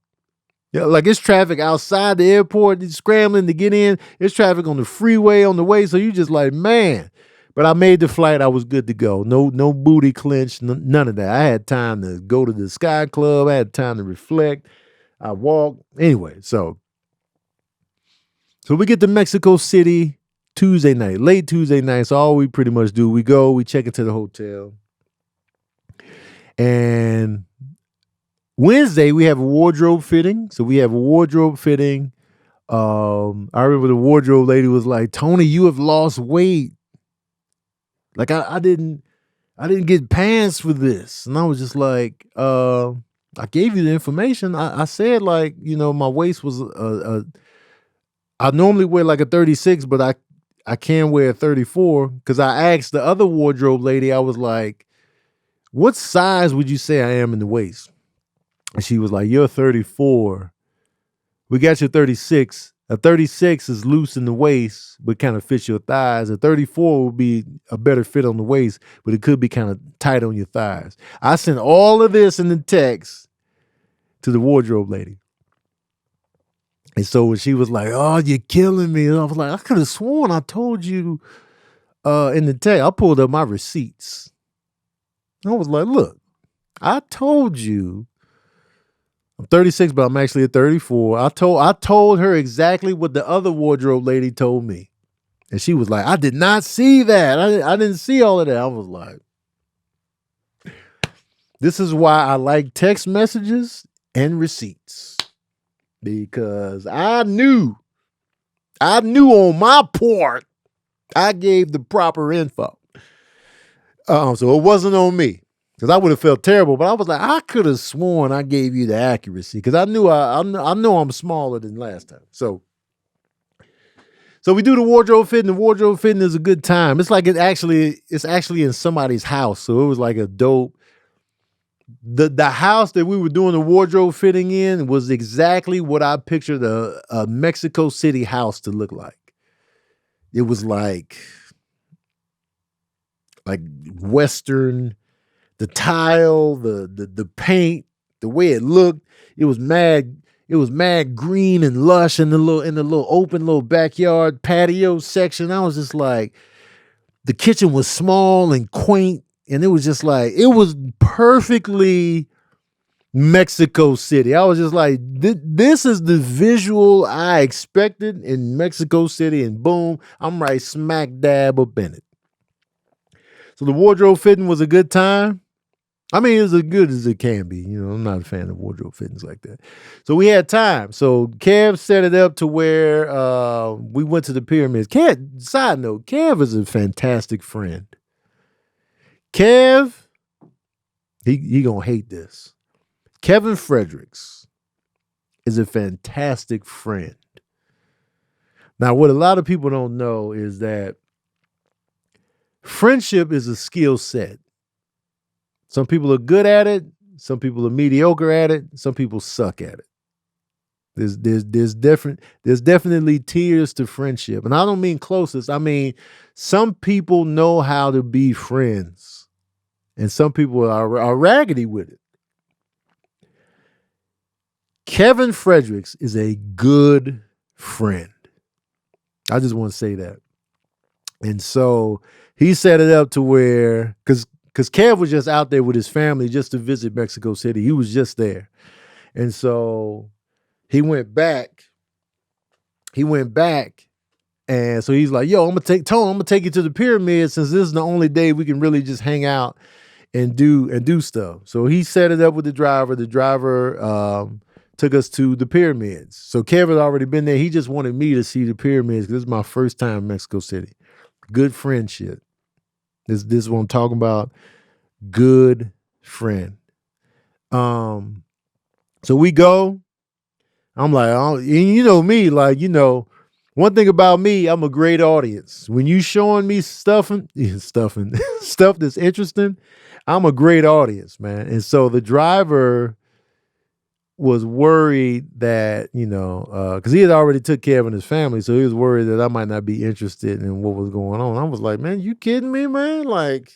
Yeah, like it's traffic outside the airport, it's scrambling to get in. It's traffic on the freeway on the way. So you just like, man. But I made the flight. I was good to go. No booty clench, none of that. I had time to go to the Sky Club. I had time to reflect. I walked. Anyway, so we get to Mexico City Tuesday night, late Tuesday night. So all we pretty much do, we check into the hotel. And Wednesday, we have a wardrobe fitting. So we have a wardrobe fitting. I remember the wardrobe lady was like, Tony, you have lost weight. Like I didn't get pants for this. And I was just like, I gave you the information. I said like, my waist was I normally wear like a 36, but I can wear a 34 because I asked the other wardrobe lady, I was like, what size would you say I am in the waist? And she was like, you're 34. We got your 36. A 36 is loose in the waist, but kind of fits your thighs. A 34 would be a better fit on the waist, but it could be kind of tight on your thighs. I sent all of this in the text to the wardrobe lady. And so when she was like, oh, you're killing me. And I was like, I could have sworn I told you in the text. I pulled up my receipts. I was like, look, I told you I'm 36, but I'm actually at 34. I told her exactly what the other wardrobe lady told me. And she was like, I did not see that. I didn't see all of that. I was like, this is why I like text messages and receipts. Because I knew on my part, I gave the proper info. So it wasn't on me. Because I would have felt terrible, but I was like, I could have sworn I gave you the accuracy because I knew I know I'm smaller than last time. So we do the wardrobe fitting. The wardrobe fitting is a good time. It's like it's actually in somebody's house. So it was like a dope. The house that we were doing the wardrobe fitting in was exactly what I pictured a Mexico City house to look like. It was like Western. The tile, the paint, the way it looked, it was mad green and lush in the little open little backyard patio section. I was just like, the kitchen was small and quaint, and it was just like, it was perfectly Mexico City. I was just like, this is the visual I expected in Mexico City, and boom, I'm right smack dab up in it. So the wardrobe fitting was a good time. I mean, it's as good as it can be. I'm not a fan of wardrobe fittings like that. So we had time. So Kev set it up to where we went to the pyramids. Side note, Kev is a fantastic friend. Kev, he gonna hate this. Kevin Fredericks is a fantastic friend. Now, what a lot of people don't know is that friendship is a skill set. Some people are good at it. Some people are mediocre at it. Some people suck at it. There's definitely tiers to friendship. And I don't mean closest. I mean, some people know how to be friends. And some people are raggedy with it. Kevin Fredericks is a good friend. I just want to say that. And so he set it up to where, because Kev was just out there with his family just to visit Mexico City. He was just there. And so he went back. And so he's like, yo, I'm going to take you to the pyramids since this is the only day we can really just hang out and do stuff. So he set it up with the driver. The driver took us to the pyramids. So Kev had already been there. He just wanted me to see the pyramids because this is my first time in Mexico City. Good friendship. This is what I'm talking about. Good friend. So we go. I'm like, oh, and you know me, like, one thing about me, I'm a great audience. When you showing me stuffing stuff that's interesting, I'm a great audience, man. And so the driver was worried that, because he had already took care of his family, so he was worried that I might not be interested in what was going on. I was like, man, you kidding me, man? Like,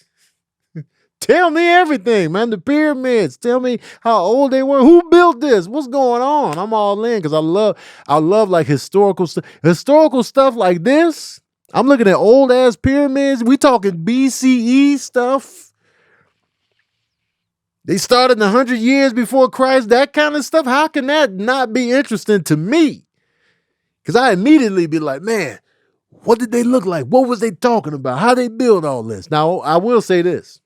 tell me everything, man. The pyramids. Tell me how old they were. Who built this? What's going on? I'm all in because I love like historical stuff. Historical stuff like this. I'm looking at old ass pyramids. We talking BCE stuff. They started 100 years before Christ. That kind of stuff. How can that not be interesting to me? Because I immediately be like, man, what did they look like? What was they talking about? How they build all this? Now, I will say this.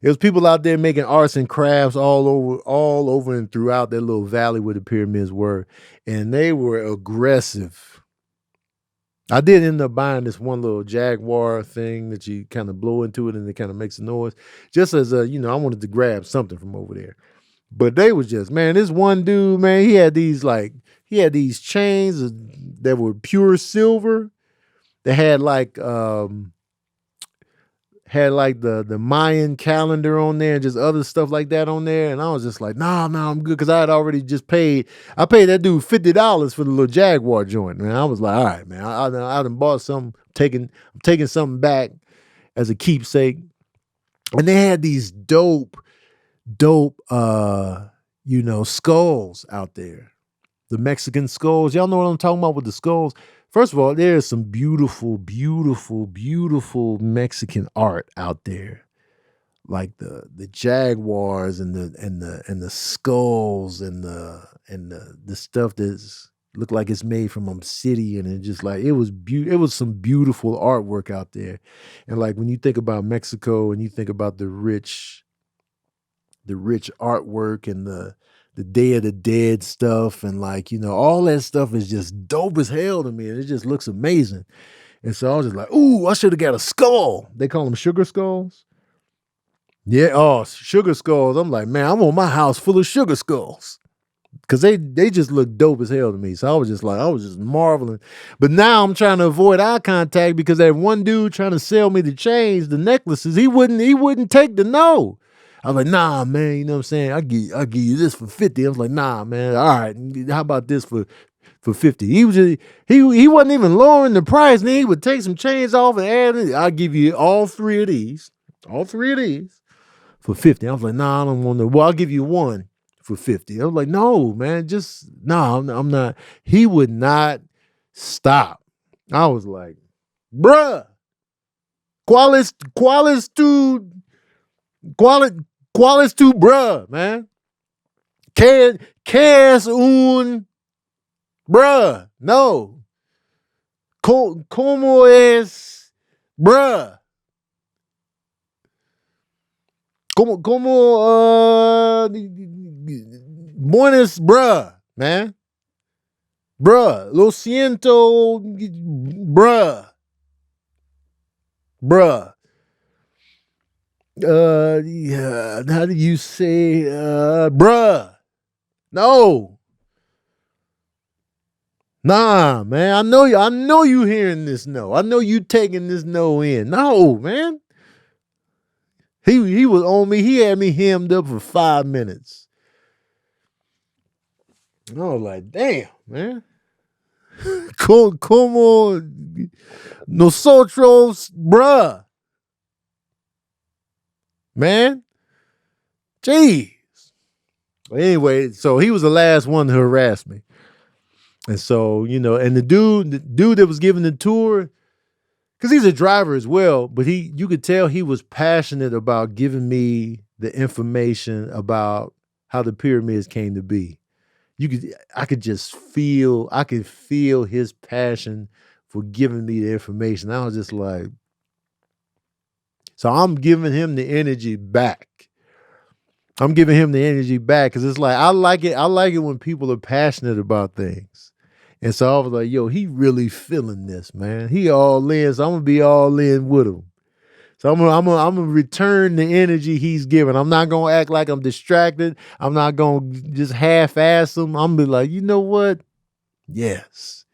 There was people out there making arts and crafts all over and throughout that little valley where the pyramids were. And they were aggressive. I did end up buying this one little Jaguar thing that you kind of blow into it and it kind of makes a noise. Just as I wanted to grab something from over there. But they was just, man, this one dude, man, he had these chains that were pure silver. They had the Mayan calendar on there and just other stuff like that on there. And I was just like, nah, I'm good. Cause I had already I paid that dude $50 for the little Jaguar joint, man. I was like, all right, man, I done bought something, I'm taking something back as a keepsake. And they had these dope, skulls out there. The Mexican skulls. Y'all know what I'm talking about with the skulls? First of all, there's some beautiful, beautiful, beautiful Mexican art out there, like the jaguars and the skulls and the stuff that's looked like it's made from obsidian, and just like it was some beautiful artwork out there. And like when you think about Mexico and you think about the rich artwork and the Day of the Dead stuff, and all that stuff is just dope as hell to me, and it just looks amazing. And so I was just like, ooh, I should have got a skull. They call them sugar skulls. Yeah, oh, sugar skulls. I'm like, man, I want my house full of sugar skulls. Cause they just look dope as hell to me. So I was just marveling. But now I'm trying to avoid eye contact because that one dude trying to sell me the chains, the necklaces, he wouldn't take the no. I was like, nah, man, you know what I'm saying? I'll give you this for 50. I was like, nah, man. All right, how about this for 50? He wasn't even lowering the price. Then he would take some chains off and add it. I'll give you all three of these for 50. I was like, nah, I don't want to. Well, I'll give you one for 50. I was like, no, man, I'm not. He would not stop. I was like, bruh, qualis tu bruh, man. Cares un bruh. No. Como es bruh. Como buenas bruh, man. Bruh. Lo siento bruh. Bruh. Yeah, how do you say bruh? No. Nah, man. I know you hearing this no. I know you taking this no in. No, man. He was on me. He had me hemmed up for 5 minutes. And I was like, damn, man. Como nosotros, bruh. Man. Jeez. Anyway, so he was the last one to harass me. And so, and the dude that was giving the tour, because he's a driver as well, but you could tell he was passionate about giving me the information about how the pyramids came to be. I could feel his passion for giving me the information. I was just like, so I'm giving him the energy back. Because it's like, I like it when people are passionate about things. And so I was like, yo, he really feeling this, man. He all in, so I'm gonna be all in with him. So I'm gonna return the energy he's giving. I'm not gonna act like I'm distracted. I'm not gonna just half-ass him. I'm gonna be like, you know what? Yes.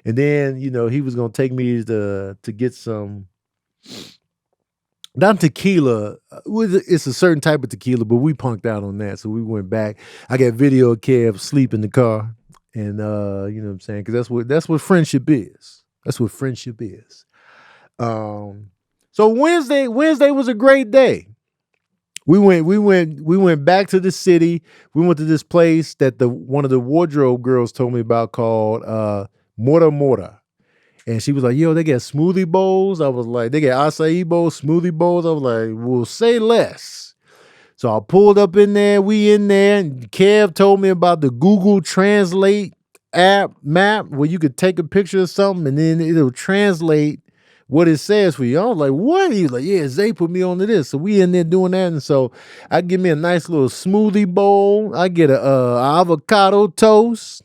And then, he was gonna take me to get some, not tequila. It's a certain type of tequila, but we punked out on that. So we went back. I got video of Kev sleep in the car. And you know what I'm saying? Because that's what friendship is. That's what friendship is. So Wednesday was a great day. We went back to the city. We went to this place that one of the wardrobe girls told me about called Mora Mora. And she was like, yo, they got smoothie bowls. I was like, they got acai bowls, smoothie bowls. I was like, well, say less. So I pulled up in there. We in there. And Kev told me about the Google Translate map where you could take a picture of something and then it'll translate what it says for you. I was like, what? He was like, yeah, Zay put me on to this. So we in there doing that. And so I give me a nice little smoothie bowl. I get a avocado toast.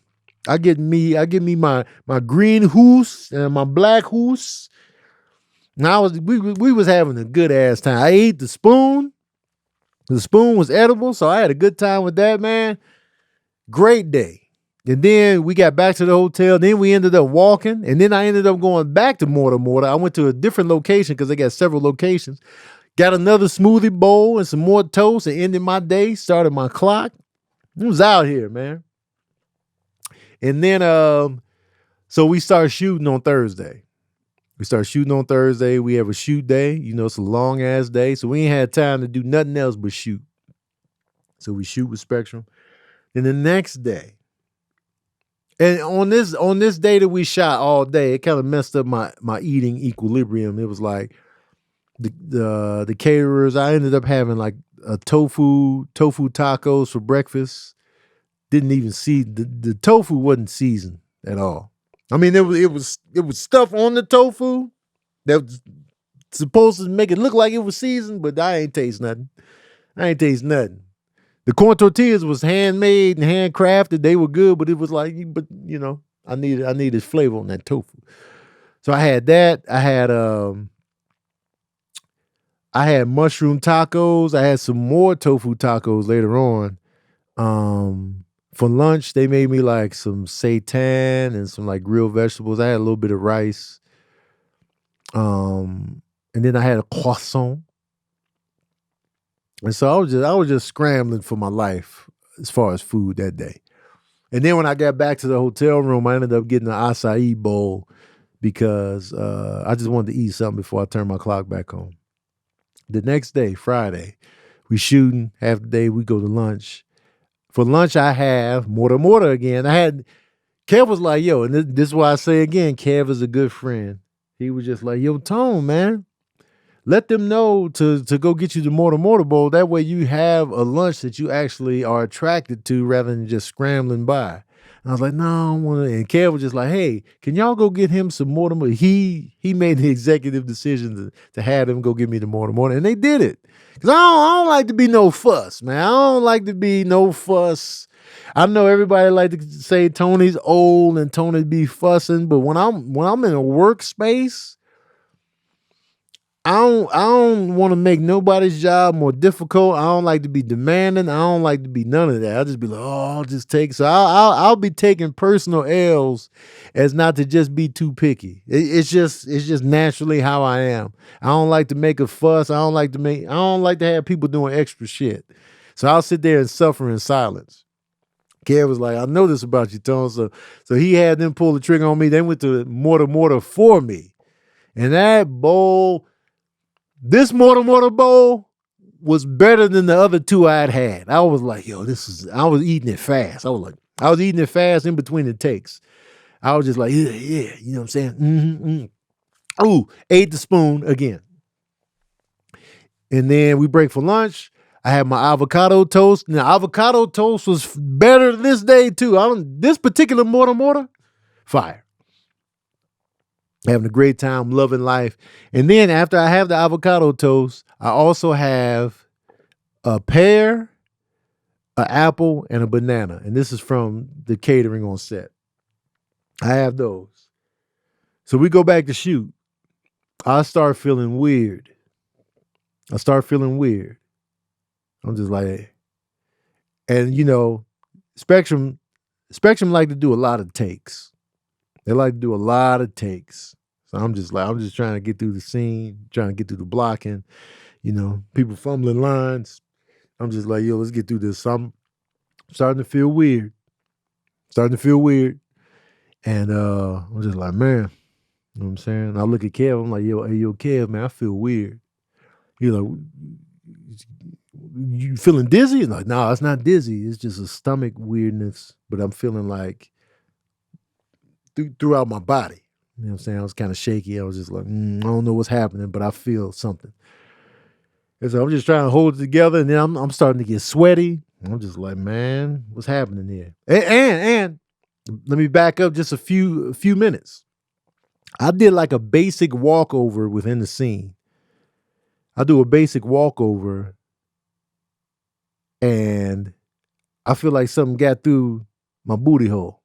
I get me my green hoose and my black hoose. And we was having a good ass time. I ate the spoon. The spoon was edible, so I had a good time with that, man. Great day. And then we got back to the hotel. Then we ended up walking. And then I ended up going back to Mortar. I went to a different location because they got several locations. Got another smoothie bowl and some more toast and ended my day. Started my clock. It was out here, man. And then, so we started shooting on Thursday. We have a shoot day. It's a long ass day. So we ain't had time to do nothing else but shoot. So we shoot with Spectrum. Then the next day, and on this day that we shot all day, it kind of messed up my eating equilibrium. It was like the caterers. I ended up having like a tofu tacos for breakfast. Didn't even see the tofu wasn't seasoned at all. I mean, it was stuff on the tofu that was supposed to make it look like it was seasoned, but I ain't taste nothing. The corn tortillas was handmade and handcrafted. They were good, but it was like, I needed flavor on that tofu. So I had that. I had mushroom tacos. I had some more tofu tacos later on. For lunch, they made me like some seitan and some like grilled vegetables. I had a little bit of rice. And then I had a croissant. And so I was just scrambling for my life as far as food that day. And then when I got back to the hotel room, I ended up getting an acai bowl because I just wanted to eat something before I turned my clock back on. The next day, Friday, we shooting. Half the day, we go to lunch. For lunch, I have Mortar again. Kev was like, yo, and this is why I say again, Kev is a good friend. He was just like, yo, Tone, man, let them know to go get you the Mortar Bowl. That way you have a lunch that you actually are attracted to rather than just scrambling by. And I was like, no, I don't want to. And Kev was just like, hey, can y'all go get him some Mortar? He made the executive decision to have them go get me the Mortar. And they did it. Because I don't like to be no fuss, man. I don't like to be no fuss. I know everybody like to say Tony's old and Tony be fussing, but when I'm in a workspace, I don't want to make nobody's job more difficult. I don't like to be demanding. I don't like to be none of that. I'll just be like, I'll just take. So I'll be taking personal L's as not to just be too picky. It's just naturally how I am. I don't like to make a fuss. I don't like to have people doing extra shit. So I'll sit there and suffer in silence. Kev was like, I know this about you, Tone. So he had them pull the trigger on me. They went to Mortar for me. And that bowl, this Mortar bowl was better than the other two I'd had. I was like, yo, I was eating it fast. I was eating it fast in between the takes. I was just like, yeah, you know what I'm saying? Mm-hmm. Ooh, ate the spoon again. And then we break for lunch. I had my avocado toast. Now, avocado toast was better this day, too. This particular Mortar, fire. Having a great time, loving life. And then after I have the avocado toast, I also have a pear, an apple, and a banana. And this is from the catering on set. I have those. So we go back to shoot. I start feeling weird. I start feeling weird. I'm just like, and Spectrum, Spectrum like to do a lot of takes. They like to do a lot of takes. So I'm just trying to get through the scene, trying to get through the blocking. People fumbling lines. I'm just like, yo, let's get through this. So I'm starting to feel weird. And I'm just like, man, you know what I'm saying? I look at Kev, I'm like, yo, hey, yo, Kev, man, I feel weird. You feeling dizzy? He's like, no, it's not dizzy. It's just a stomach weirdness, but I'm feeling like throughout my body. You know what I'm saying? I was kind of shaky. I was just like, I don't know what's happening, but I feel something. And so I'm just trying to hold it together, and then I'm starting to get sweaty. I'm just like, man, what's happening here? And let me back up just a few minutes. I did like a basic walkover within the scene. I do a basic walkover, and I feel like something got through my booty hole.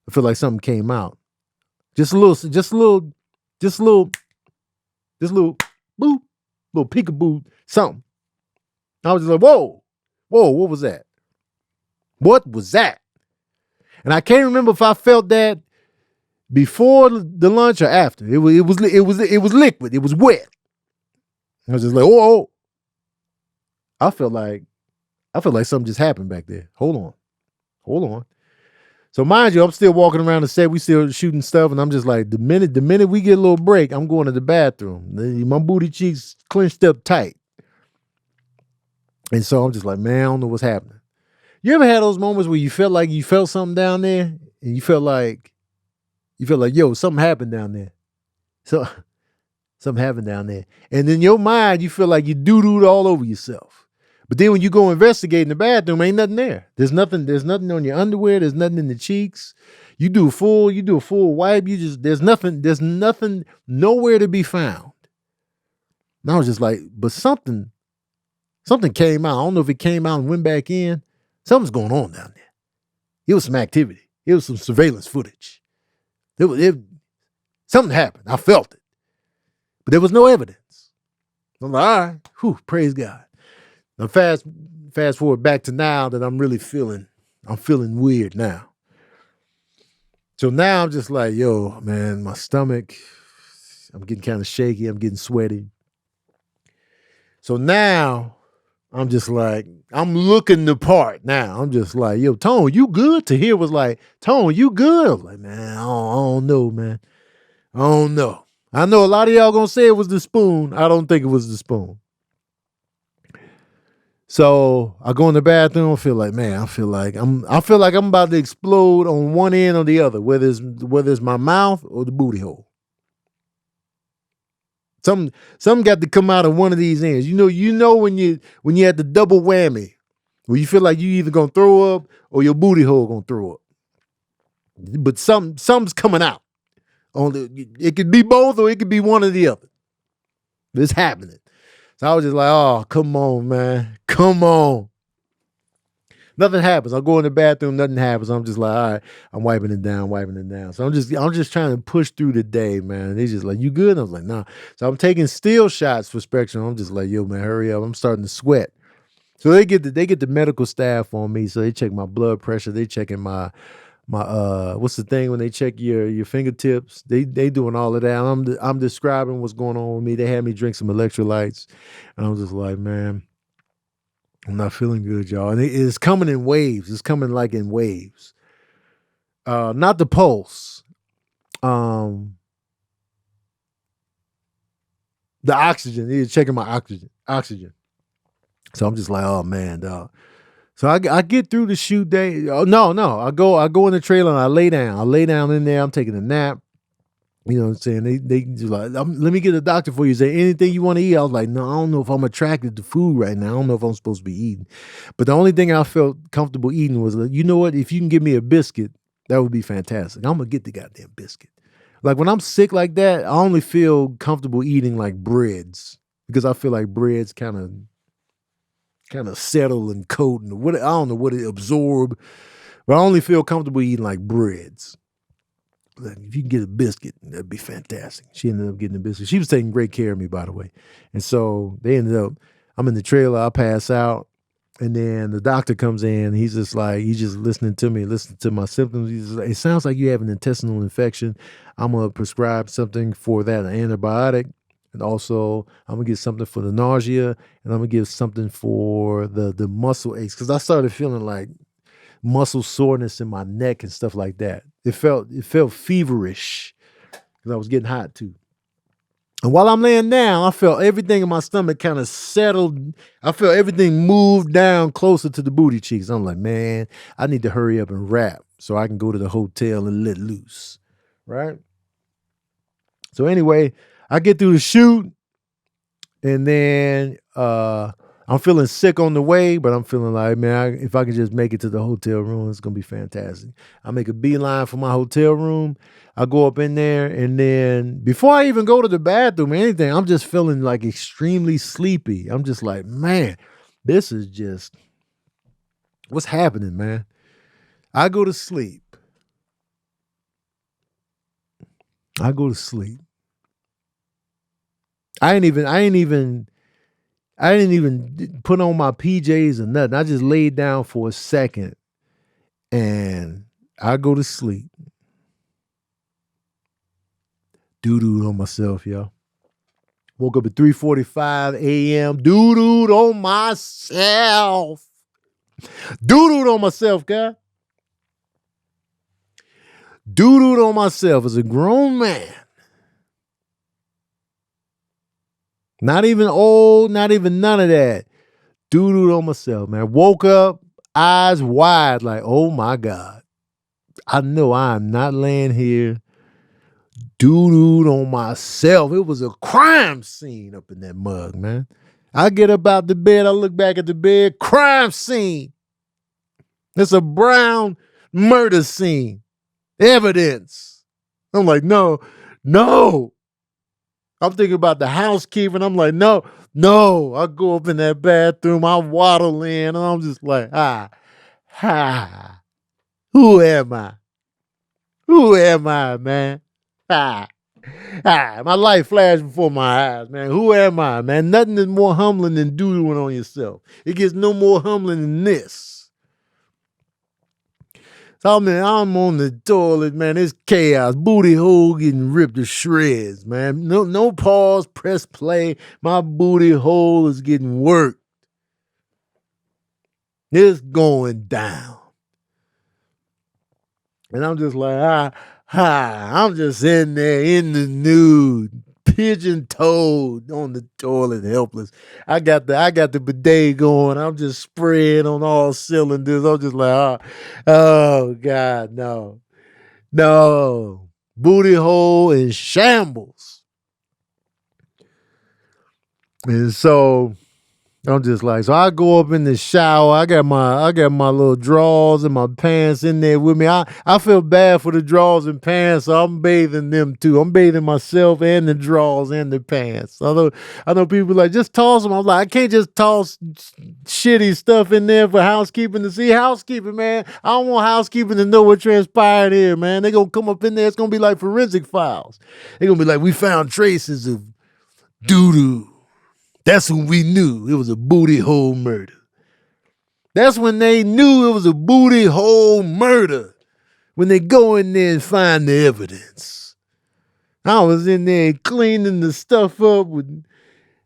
I feel like something came out. Just a little, boop, little peekaboo, something. I was just like, whoa, what was that? What was that? And I can't remember if I felt that before the lunch or after. It was liquid. It was wet. I was just like, whoa. I felt like something just happened back there. Hold on. So mind you, I'm still walking around the set. We still shooting stuff, and I'm just like, the minute we get a little break, I'm going to the bathroom. My booty cheeks clenched up tight. And so I'm just like, man, I don't know what's happening. You ever had those moments where you felt like you felt something down there, and you felt like, yo, something happened down there. So something happened down there. And in your mind, you feel like you doo-dooed all over yourself. But then when you go investigate in the bathroom, ain't nothing there. There's nothing on your underwear. There's nothing in the cheeks. You do a full wipe. There's nothing nowhere to be found. And I was just like, but something came out. I don't know if it came out and went back in. Something's going on down there. It was some activity. It was some surveillance footage. Something happened. I felt it. But there was no evidence. I'm like, all right, praise God. Now fast forward back to now that I'm feeling weird now. So now I'm just like, yo, man, my stomach, I'm getting kind of shaky. I'm getting sweaty. So now I'm just like, I'm looking the part now. I'm just like, yo, Tone, you good? Tahir was like, Tone, you good? I'm like, man, I don't know, man. I don't know. I know a lot of y'all gonna say it was the spoon. I don't think it was the spoon. So I go in the bathroom. I feel like I'm about to explode on one end or the other, whether it's my mouth or the booty hole. Something got to come out of one of these ends. You know when you had the double whammy, where you feel like you either gonna throw up or your booty hole gonna throw up. But something's coming out. It could be both or it could be one or the other. It's happening. So I was just like, oh, come on, man. Come on. Nothing happens. I'll go in the bathroom, nothing happens. I'm just like, all right, I'm wiping it down. So I'm just trying to push through the day, man. They just like, you good? And I was like, nah. So I'm taking still shots for Spectrum. I'm just like, yo, man, hurry up. I'm starting to sweat. So they get the medical staff on me. So they check my blood pressure. They checking my what's the thing when they check your fingertips? They doing all of that. I'm describing what's going on with me. They had me drink some electrolytes, and I was just like, man, I'm not feeling good, y'all. And it's coming in waves. It's coming like in waves. Not the pulse. The oxygen. They're checking my oxygen. So I'm just like, oh man, dog. So I get through the shoot day. Oh, no. I go in the trailer and I lay down. In there. I'm taking a nap. You know what I'm saying? They just like, let me get a doctor for you. Is there anything you want to eat? I was like, no, I don't know if I'm attracted to food right now. I don't know if I'm supposed to be eating. But the only thing I felt comfortable eating was, you know what? If you can give me a biscuit, that would be fantastic. I'm going to get the goddamn biscuit. Like when I'm sick like that, I only feel comfortable eating like breads because I feel like breads kind of settle and coat and what I don't know what it absorb, But I only feel comfortable eating like breads. Like, if you can get a biscuit, that'd be fantastic. She ended up getting a biscuit. She was taking great care of me, by the way. And so they ended up, I'm in the trailer, I pass out. And then the doctor comes in. He's just listening to me, listening to my symptoms. He's like, it sounds like you have an intestinal infection. I'm going to prescribe something for that, an antibiotic. And also, I'm going to get something for the nausea. And I'm going to give something for the muscle aches. Because I started feeling like muscle soreness in my neck and stuff like that. It felt feverish because I was getting hot too. And while I'm laying down, I felt everything in my stomach kind of settled. I felt everything move down closer to the booty cheeks. I'm like, man, I need to hurry up and wrap so I can go to the hotel and let loose. Right? So anyway, I get through the shoot, and then I'm feeling sick on the way, but I'm feeling like, man, if I can just make it to the hotel room, it's going to be fantastic. I make a beeline for my hotel room. I go up in there, and then before I even go to the bathroom or anything, I'm just feeling like extremely sleepy. I'm just like, man, this is just, what's happening, man? I go to sleep. I didn't even put on my PJs or nothing. I just laid down for a second and I go to sleep. Doo-dooed on myself, yo. Woke up at 3:45 a.m. Doo-dooed on myself. Doo-dooed on myself, guy. Doo-dooed on myself as a grown man. Not even old, not even none of that. Doo-dooed on myself, man. Woke up, eyes wide, like, oh my God. I know I am not laying here doo-dooed on myself. It was a crime scene up in that mug, man. I get up out the bed, I look back at the bed, crime scene. It's a brown murder scene. Evidence. I'm like, no. I'm thinking about the housekeeping. I'm like, no. I go up in that bathroom, I waddle in, and I'm just like, who am I? Who am I, man? My life flashed before my eyes, man. Who am I, man? Nothing is more humbling than doodling on yourself. It gets no more humbling than this. So I'm on the toilet, man. It's chaos. Booty hole getting ripped to shreds, man. No pause, press play. My booty hole is getting worked. It's going down. And I'm just like, I'm just in there in the nude, pigeon-toed on the toilet, helpless. I got the bidet going. I'm just spraying on all cylinders. I'm just like, oh God, no. Booty hole in shambles. And so I'm just like, so I go up in the shower. I got my little drawers and my pants in there with me. I feel bad for the drawers and pants, so I'm bathing them too. I'm bathing myself and the drawers and the pants. I know people like, just toss them. I'm like, I can't just toss shitty stuff in there for housekeeping to see. Housekeeping, man. I don't want housekeeping to know what transpired here, man. They're gonna come up in there. It's gonna be like forensic files. They're gonna be like, we found traces of doo-doo. That's when we knew it was a booty hole murder. That's when they knew it was a booty hole murder. When they go in there and find the evidence. I was in there cleaning the stuff up with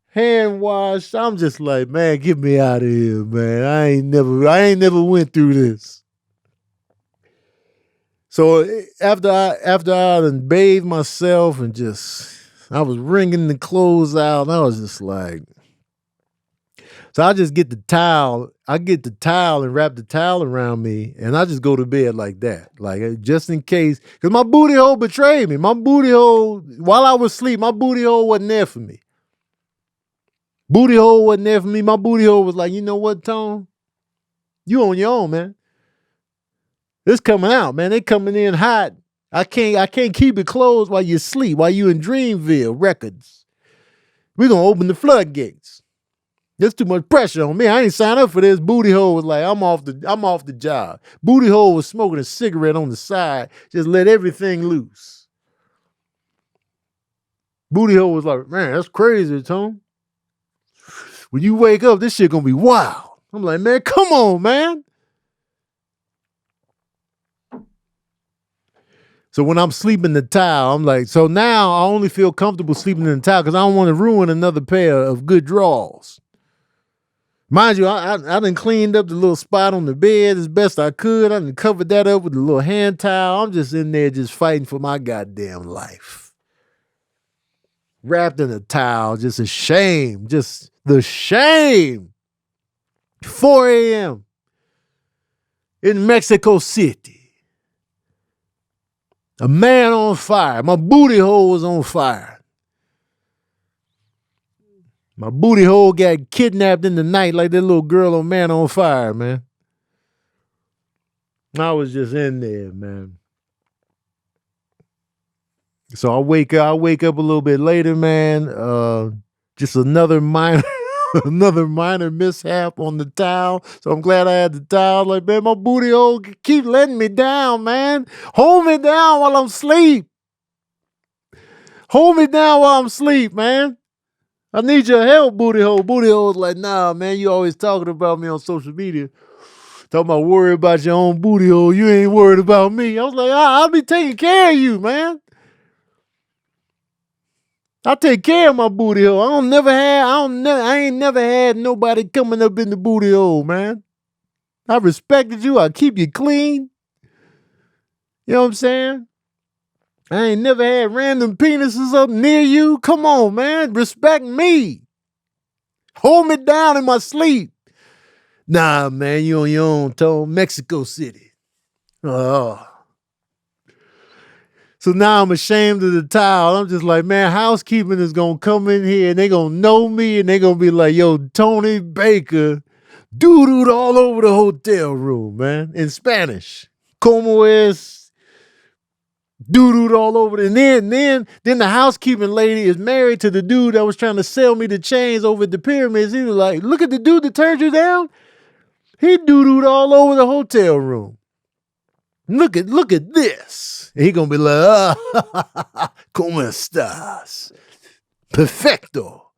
hand wash. I'm just like, man, get me out of here, man. I ain't never went through this. So after I done bathed myself and I was wringing the clothes out, and I was just like, so I just get the towel. I get the towel and wrap the towel around me, and I just go to bed like that. Like, just in case, because my booty hole betrayed me. My booty hole, while I was asleep, my booty hole wasn't there for me. Booty hole wasn't there for me. My booty hole was like, you know what, Tone? You on your own, man. It's coming out, man. They coming in hot. I can't keep it closed while you sleep, while you in Dreamville Records. We're going to open the floodgates. There's too much pressure on me. I ain't signed up for this. Booty hole was like, I'm off the job. Booty hole was smoking a cigarette on the side. Just let everything loose. Booty hole was like, man, that's crazy, Tone. When you wake up, this shit gonna be wild. I'm like, man, come on, man. So when I'm sleeping in the towel, I'm like, so now I only feel comfortable sleeping in the towel because I don't want to ruin another pair of good drawers. Mind you, I done cleaned up the little spot on the bed as best I could. I done covered that up with a little hand towel. I'm just in there just fighting for my goddamn life. Wrapped in a towel, just a shame. Just the shame. 4 a.m. in Mexico City. A man on fire. My booty hole was on fire. My booty hole got kidnapped in the night like that little girl on Man on Fire, man. I was just in there, man. So I wake up a little bit later, man. Just another minor mishap on the towel. So I'm glad I had the towel. Like, man, my booty hole keep letting me down, man. Hold me down while I'm asleep. Hold me down while I'm asleep, man. I need your help, booty hole. Booty hole's like, nah, man, you always talking about me on social media. Talking about worry about your own booty hole. You ain't worried about me. I was like, I'll be taking care of you, man. I take care of my booty hole. I ain't never had nobody coming up in the booty hole, man. I respected you. I keep you clean. You know what I'm saying? I ain't never had random penises up near you. Come on, man. Respect me. Hold me down in my sleep. Nah, man, you on your own, Tone. Mexico City. Oh. So now I'm ashamed of the towel. I'm just like, man, housekeeping is going to come in here and they going to know me and they going to be like, yo, Tony Baker doo-dooed all over the hotel room, man, in Spanish. Como es? Doo-dooed all over it. And then the housekeeping lady is married to the dude that was trying to sell me the chains over at the pyramids. He was like, look at the dude that turned you down. He doo-dooed all over the hotel room. Look at this. And he gonna be like, ¿Cómo estás? Perfecto.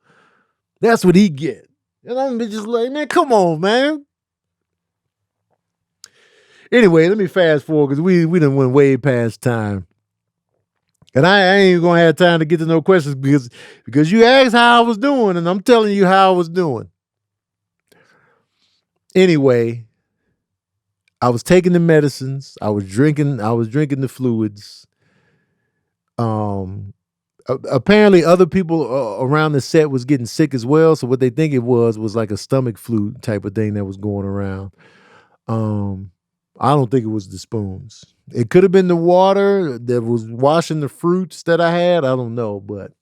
That's what he get. And I'm just like, man, come on, man. Anyway, let me fast forward because we done went way past time. And I ain't gonna have time to get to no questions because you asked how I was doing, and I'm telling you how I was doing. Anyway, I was taking the medicines. I was drinking the fluids. Apparently other people around the set was getting sick as well. So what they think it was like a stomach flu type of thing that was going around. I don't think it was the spoons. It could have been the water that was washing the fruits that I had. I don't know, but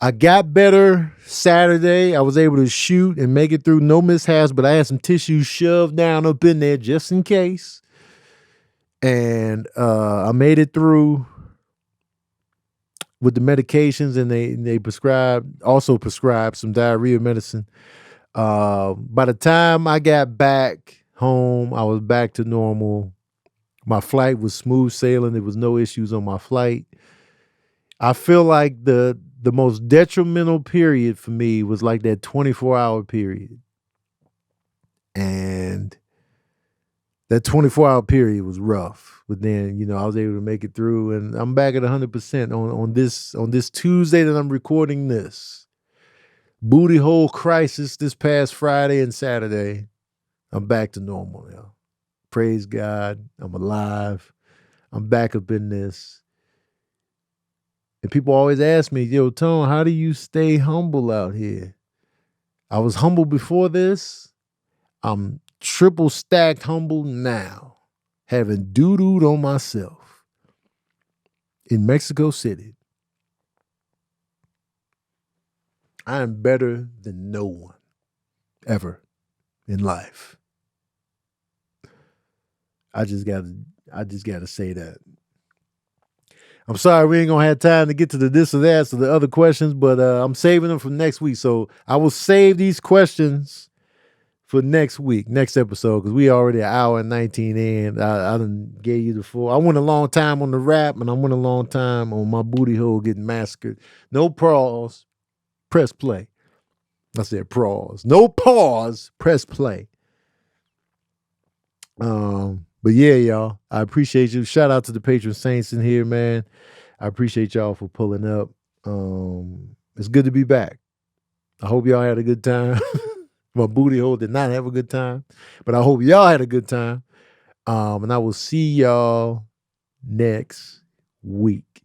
I got better Saturday. I was able to shoot and make it through, no mishaps, but I had some tissue shoved down up in there just in case. And I made it through with the medications, and they also prescribed some diarrhea medicine. By the time I got back home, I was back to normal. My flight was smooth sailing. There was no issues on my flight. I feel like the most detrimental period for me was like that 24-hour period. And that 24-hour period was rough. But then, I was able to make it through, and I'm back at 100% on this Tuesday that I'm recording this. Booty hole crisis this past Friday and Saturday. I'm back to normal now. Praise God. I'm alive. I'm back up in this. And people always ask me, yo, Tone, how do you stay humble out here? I was humble before this. I'm triple stacked humble now. Having doo-dooed on myself in Mexico City. I am better than no one ever in life. I just gotta say that. I'm sorry we ain't gonna have time to get to the this or that, so the other questions, but I'm saving them for next week. So I will save these questions for next week, next episode, because we already an hour and 19 in. I done gave you the full. I went a long time on the rap, and I went a long time on my booty hole getting massacred. No pause, press play. I said pause. No pause, press play. But yeah, y'all, I appreciate you. Shout out to the patron saints in here, man. I appreciate y'all for pulling up. It's good to be back. I hope y'all had a good time. My booty hole did not have a good time, but I hope y'all had a good time. And I will see y'all next week.